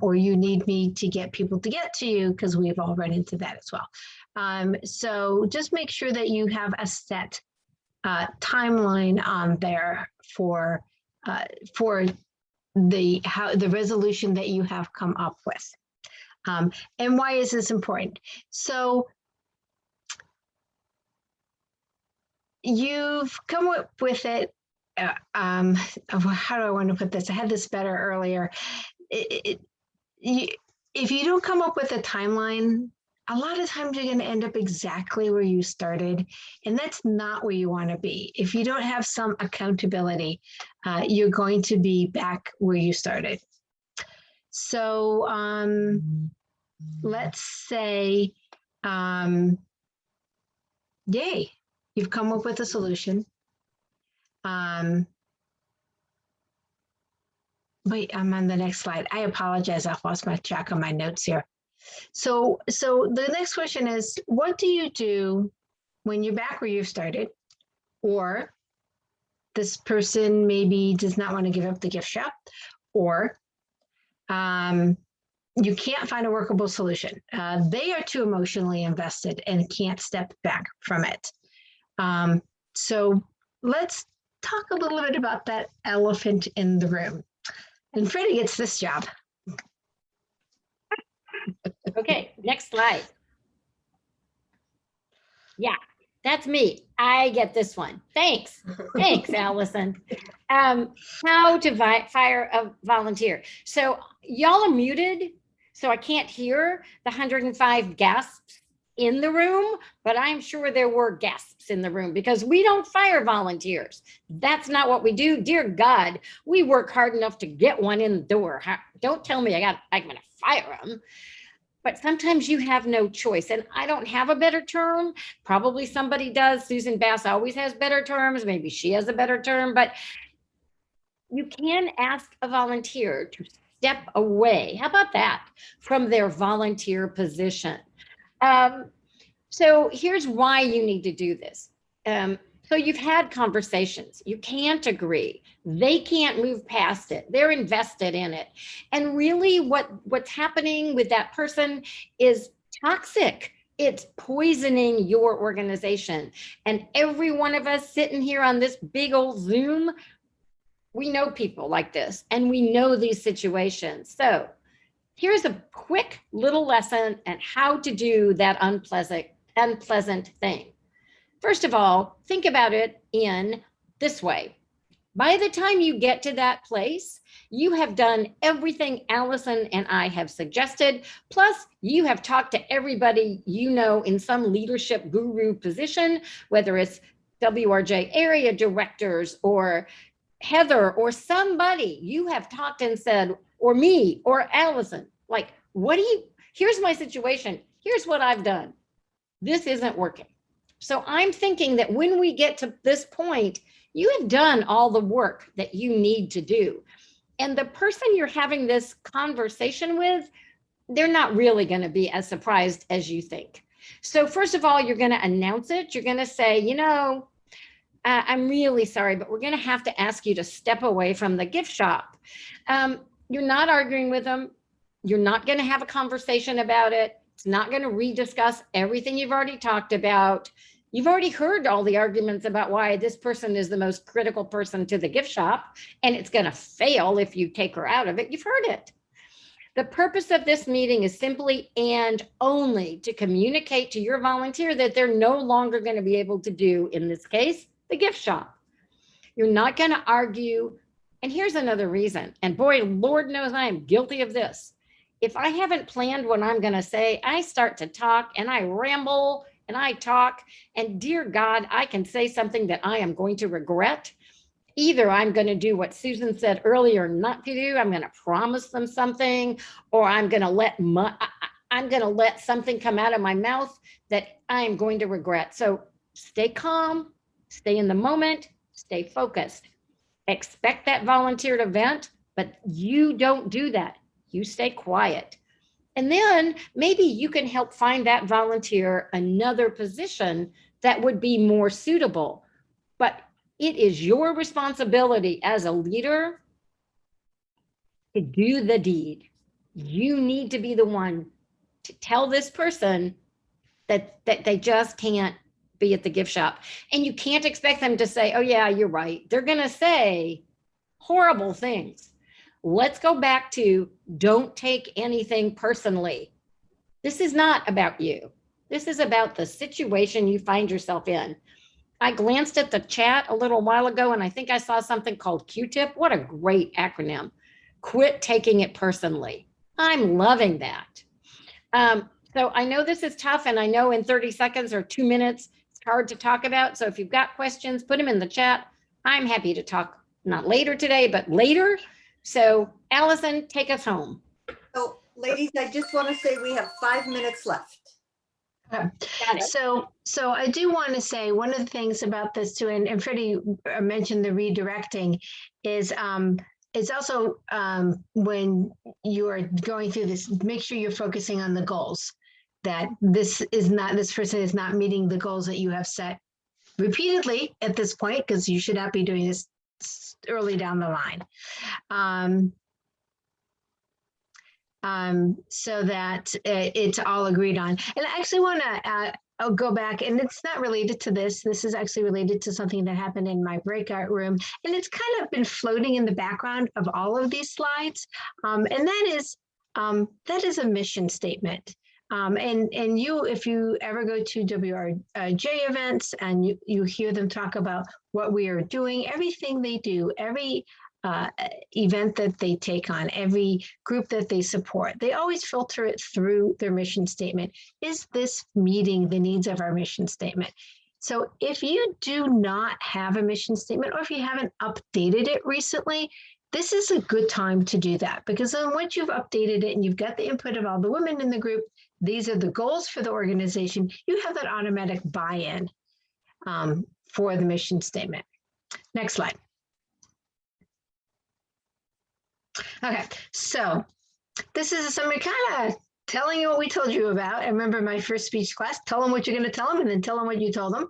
or you need me to get people to get to you, because we've all run into that as well. So just make sure that you have a set timeline on there for the resolution that you have come up with. And why is this important? So you've come up with it. How do I want to put this? I had this better earlier. if you don't come up with a timeline, a lot of times you're going to end up exactly where you started, and that's not where you want to be. If you don't have some accountability, you're going to be back where you started. So let's say, yay, you've come up with a solution. Wait, I'm on the next slide. I apologize. I've lost my track on my notes here. So the next question is, what do you do when you're back where you started, or this person maybe does not want to give up the gift shop, or you can't find a workable solution. They are too emotionally invested and can't step back from it. So let's talk a little bit about that elephant in the room. And Freddie gets this job. Okay, next slide. Yeah, that's me. I get this one. Thanks. Thanks, Allison. How to fire a volunteer. So y'all are muted, so I can't hear the 105 gasps in the room, but I'm sure there were gasps in the room because we don't fire volunteers. That's not what we do. Dear God, we work hard enough to get one in the door. Don't tell me I'm going to fire them. But sometimes you have no choice. And I don't have a better term. Probably somebody does. Susan Bass always has better terms. Maybe she has a better term, but you can ask a volunteer to step away. How about that? From their volunteer position. So here's why you need to do this. So you've had conversations. You can't agree. They can't move past it. They're invested in it. And really what's happening with that person is toxic. It's poisoning your organization. And every one of us sitting here on this big old Zoom, we know people like this and we know these situations. So here's a quick little lesson on how to do that unpleasant thing. First of all, think about it in this way. By the time you get to that place, you have done everything Allison and I have suggested, plus you have talked to everybody you know in some leadership guru position, whether it's WRJ area directors or Heather or somebody you have talked and said, or me or Allison, like, here's my situation. Here's what I've done. This isn't working. So I'm thinking that when we get to this point, you have done all the work that you need to do. And the person you're having this conversation with, they're not really going to be as surprised as you think. So first of all, you're going to announce it. You're going to say, I'm really sorry, but we're going to have to ask you to step away from the gift shop. You're not arguing with them. You're not going to have a conversation about it. It's not going to rediscuss everything you've already talked about. You've already heard all the arguments about why this person is the most critical person to the gift shop, and it's going to fail if you take her out of it. You've heard it. The purpose of this meeting is simply and only to communicate to your volunteer that they're no longer going to be able to do, in this case, the gift shop. You're not going to argue. And here's another reason. And boy, Lord knows I am guilty of this. If I haven't planned what I'm going to say, I start to talk and I ramble and I talk, and dear God, I can say something that I am going to regret. Either I'm going to do what Susan said earlier not to do. I'm going to promise them something, or I'm going to let something come out of my mouth that I'm going to regret. So stay calm, stay in the moment, stay focused. Expect that volunteer to vent, but you don't do that. You stay quiet. And then maybe you can help find that volunteer another position that would be more suitable. But it is your responsibility as a leader to do the deed. You need to be the one to tell this person that they just can't be at the gift shop. And you can't expect them to say, oh yeah, you're right. They're going to say horrible things. Let's go back to don't take anything personally. This is not about you. This is about the situation you find yourself in. I glanced at the chat a little while ago and I think I saw something called Q-tip. What a great acronym. Quit taking it personally. I'm loving that. So I know this is tough, and I know in 30 seconds or 2 minutes, it's hard to talk about. So if you've got questions, put them in the chat. I'm happy to talk, not later today, but later. So Allison, take us home. So ladies, I just want to say we have 5 minutes left. Got it. So I do want to say one of the things about this too, and Freddie mentioned the redirecting, is it's also when you are going through this, make sure you're focusing on the goals. That this person is not meeting the goals that you have set repeatedly at this point, because you should not be doing this early down the line. So that it's all agreed on. And I actually want to I'll go back, and it's not related to this. This is actually related to something that happened in my breakout room, and it's kind of been floating in the background of all of these slides. And that is a mission statement. And you, if you ever go to WRJ events and you hear them talk about what we are doing, everything they do, every event that they take on, every group that they support, they always filter it through their mission statement. Is this meeting the needs of our mission statement? So if you do not have a mission statement, or if you haven't updated it recently, this is a good time to do that, because then once you've updated it and you've got the input of all the women in the group, these are the goals for the organization, you have that automatic buy-in for the mission statement. Next slide. Okay, so this is a summary, kind of telling you what we told you about. I remember my first speech class, tell them what you're going to tell them and then tell them what you told them.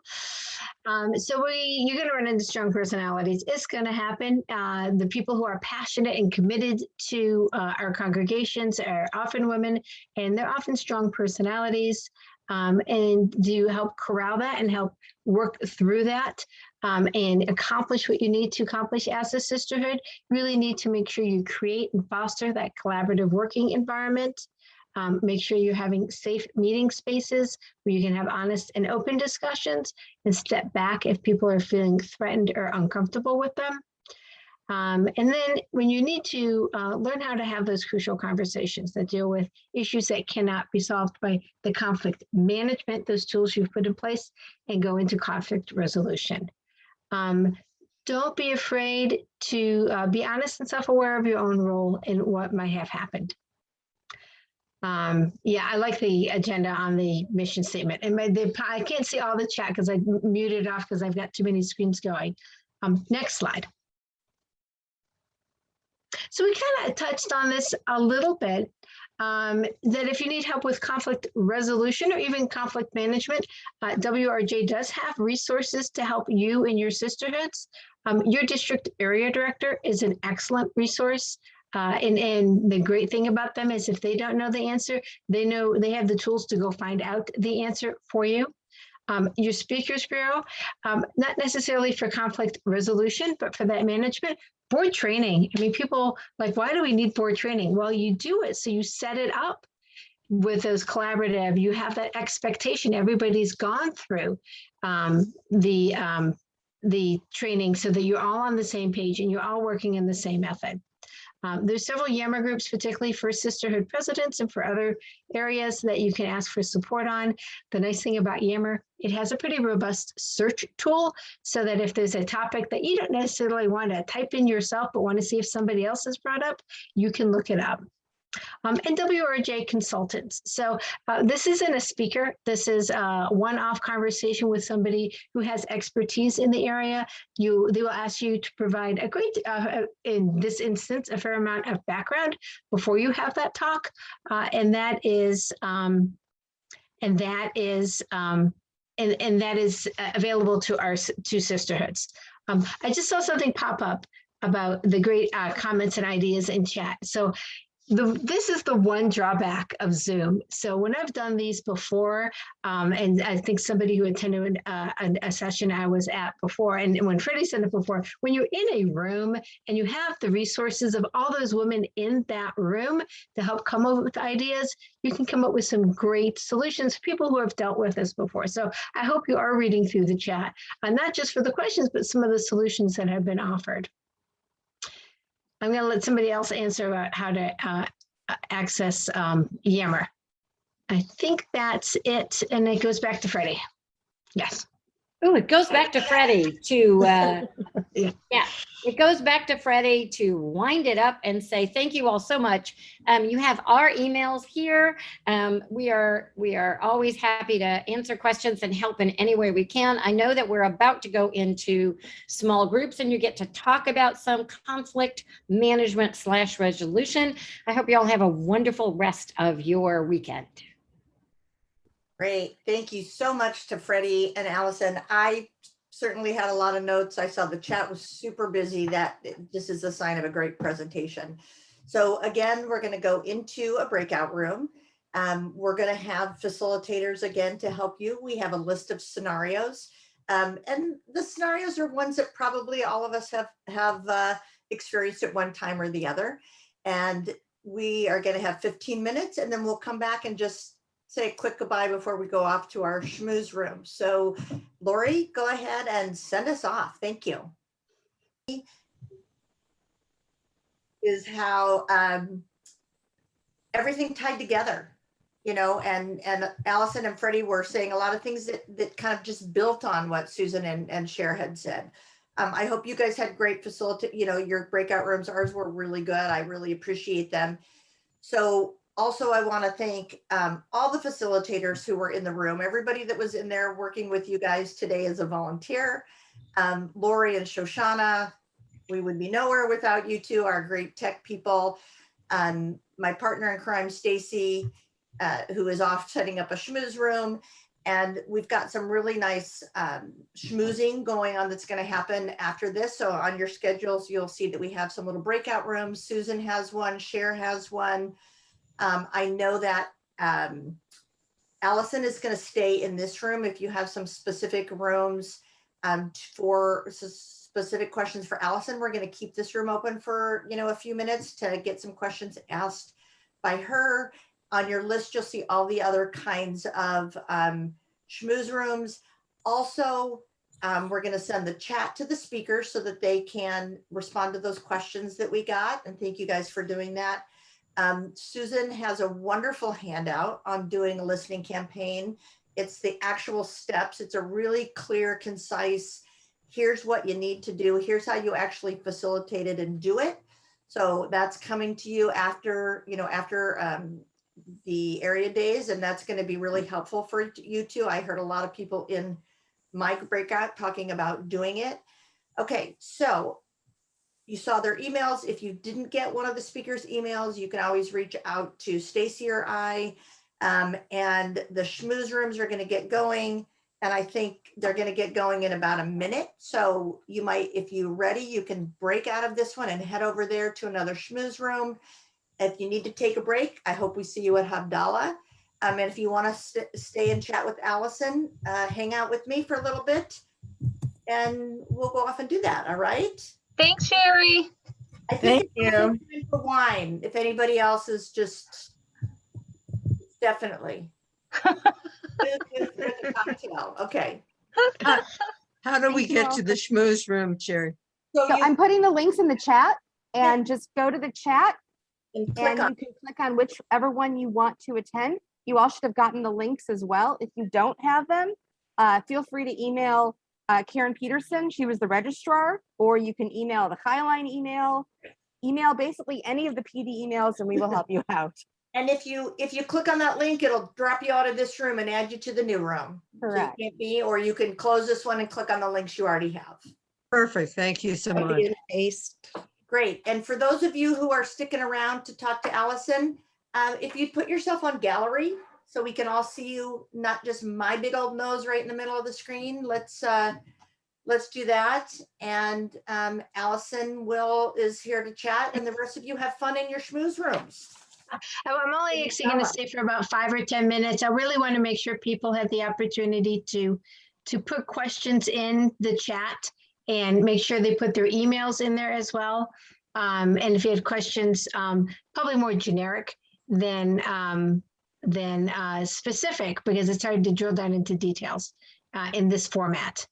So you're going to run into strong personalities. It's going to happen. The people who are passionate and committed to our congregations are often women, and they're often strong personalities. And do help corral that and help work through that and accomplish what you need to accomplish as a sisterhood. You really need to make sure you create and foster that collaborative working environment. Make sure you're having safe meeting spaces where you can have honest and open discussions, and step back if people are feeling threatened or uncomfortable with them. And then when you need to learn how to have those crucial conversations that deal with issues that cannot be solved by the conflict management, those tools you've put in place, and go into conflict resolution. Don't be afraid to be honest and self-aware of your own role in what might have happened. Yeah, I like the agenda on the mission statement. And I can't see all the chat because I muted it off because I've got too many screens going. Next slide. So we kind of touched on this a little bit, that if you need help with conflict resolution or even conflict management, WRJ does have resources to help you and your sisterhoods. Your district area director is an excellent resource. And the great thing about them is if they don't know the answer, they have the tools to go find out the answer for you. Your speakers bureau, not necessarily for conflict resolution, but for that management. Board training. I mean, people like, why do we need board training? Well, you do it. So you set it up with those collaborative, you have that expectation. Everybody's gone through the training so that you're all on the same page and you're all working in the same method. There's several Yammer groups, particularly for sisterhood presidents and for other areas that you can ask for support on. The nice thing about Yammer, it has a pretty robust search tool so that if there's a topic that you don't necessarily want to type in yourself, but want to see if somebody else has brought up, you can look it up. And WRJ consultants. So this isn't a speaker. This is a one-off conversation with somebody who has expertise in the area. They will ask you to provide a great, in this instance, a fair amount of background before you have that talk, and that is available to our two sisterhoods. I just saw something pop up about the great comments and ideas in chat. So this is the one drawback of Zoom. So when I've done these before, and I think somebody who attended a session I was at before, and when Freddie said it before, when you're in a room and you have the resources of all those women in that room to help come up with ideas, you can come up with some great solutions for people who have dealt with this before. So I hope you are reading through the chat, not just for the questions, but some of the solutions that have been offered. I'm going to let somebody else answer about how to access Yammer. I think that's it. And it goes back to Freddie. Yes. Oh, it goes back to Freddie to, Yeah. yeah, it goes back to Freddie to wind it up and say, thank you all so much. You have our emails here. We are always happy to answer questions and help in any way we can. I know that we're about to go into small groups and you get to talk about some conflict management / resolution. I hope you all have a wonderful rest of your weekend. Great. Thank you so much to Freddie and Allison. I certainly had a lot of notes. I saw the chat was super busy. This is a sign of a great presentation. So again, we're going to go into a breakout room. We're going to have facilitators again to help you. We have a list of scenarios. And the scenarios are ones that probably all of us have experienced at one time or the other. And we are going to have 15 minutes and then we'll come back and just say a quick goodbye before we go off to our schmooze room. So Lori, go ahead and send us off. Thank you. Is how everything tied together, you know, and Allison and Freddie were saying a lot of things that kind of just built on what Susan and Cher had said. I hope you guys had great your breakout rooms. Ours were really good. I really appreciate them. So also, I want to thank all the facilitators who were in the room, everybody that was in there working with you guys today as a volunteer. Lori and Shoshana, we would be nowhere without you two, our great tech people. My partner in crime, Stacy, who is off setting up a schmooze room. And we've got some really nice schmoozing going on that's going to happen after this. So on your schedules, you'll see that we have some little breakout rooms. Susan has one, Cher has one. I know that Allison is going to stay in this room. If you have some specific rooms for specific questions for Allison, we're going to keep this room open for, a few minutes to get some questions asked by her. On your list, you'll see all the other kinds of schmooze rooms. Also, we're going to send the chat to the speakers so that they can respond to those questions that we got. And thank you guys for doing that. Susan has a wonderful handout on doing a listening campaign. It's the actual steps. It's a really clear, concise, here's what you need to do. Here's how you actually facilitate it and do it. So that's coming to you after the area days. And that's going to be really helpful for you too. I heard a lot of people in my breakout talking about doing it. Okay, so you saw their emails. If you didn't get one of the speakers' emails, you can always reach out to Stacy or I. And the schmooze rooms are going to get going. And I think they're going to get going in about a minute. So you might, if you're ready, you can break out of this one and head over there to another schmooze room. If you need to take a break, I hope we see you at Havdalah. And if you want to stay and chat with Allison, hang out with me for a little bit. And we'll go off and do that. All right. Thanks, Sherry. I think it's time for wine. If anybody else is just definitely. With the cocktail. Okay. How do we get to the schmooze room, Cherry? So I'm putting the links in the chat and just go to the chat and you can click on whichever one you want to attend. You all should have gotten the links as well. If you don't have them, feel free to email Karen Peterson. She was the registrar, or you can email the Highline email basically any of the PD emails and we will help you out. And if you click on that link, it'll drop you out of this room and add you to the new room. Correct. So you can't be, or you can close this one and click on the links you already have. Perfect. Thank you so much. Great. And for those of you who are sticking around to talk to Allison, if you put yourself on gallery so we can all see you, not just my big old nose right in the middle of the screen, let's do that. And Allison is here to chat, and the rest of you have fun in your schmooze rooms. I'm only actually going to stay for about 5 or 10 minutes. I really want to make sure people have the opportunity to put questions in the chat and make sure they put their emails in there as well. And if you have questions, probably more generic than specific, because it's hard to drill down into details in this format.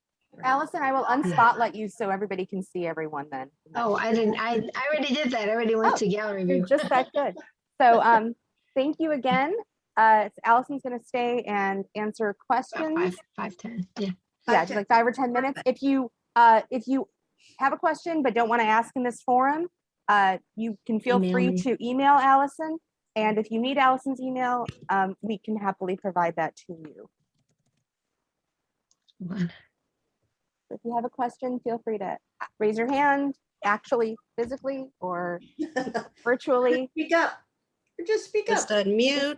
Allison, I will unspotlight you so everybody can see everyone then. Oh, I already did that. I already went to gallery view. Just that good. So thank you again. Allison's going to stay and answer questions. 5:10. Yeah. Yeah, just like 5 or 10 minutes. If you have a question but don't want to ask in this forum, you can feel Email free me. to email Allison. And if you need Allison's email, we can happily provide that to you. If you have a question, feel free to raise your hand, actually physically or virtually. Speak up. Or just speak up. Just unmute.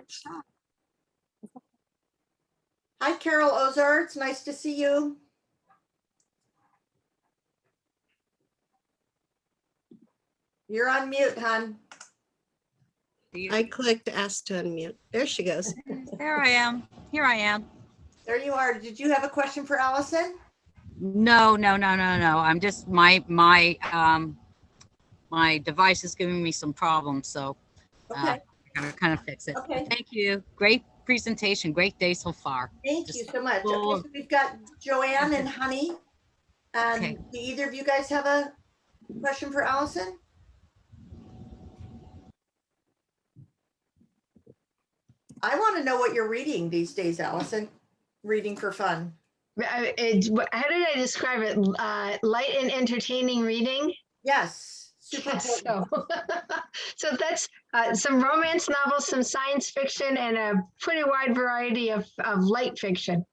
Hi, Carol Ozar. It's nice to see you. You're on mute, hon. I clicked ask to unmute. There she goes. There I am. Here I am. There you are. Did you have a question for Allison? No. I'm just my device is giving me some problems, so Okay. I kind of fix it. Okay. Thank you. Great presentation. Great day so far. Thank Just you so much. full Okay, of- so we've got Joanne and Honey. Okay. Do either of you guys have a question for Allison? I want to know what you're reading these days, Allison. Reading for fun. How did I describe it? Light and entertaining reading. Yes. Super Yes, important. so that's some romance novels, some science fiction, and a pretty wide variety of light fiction.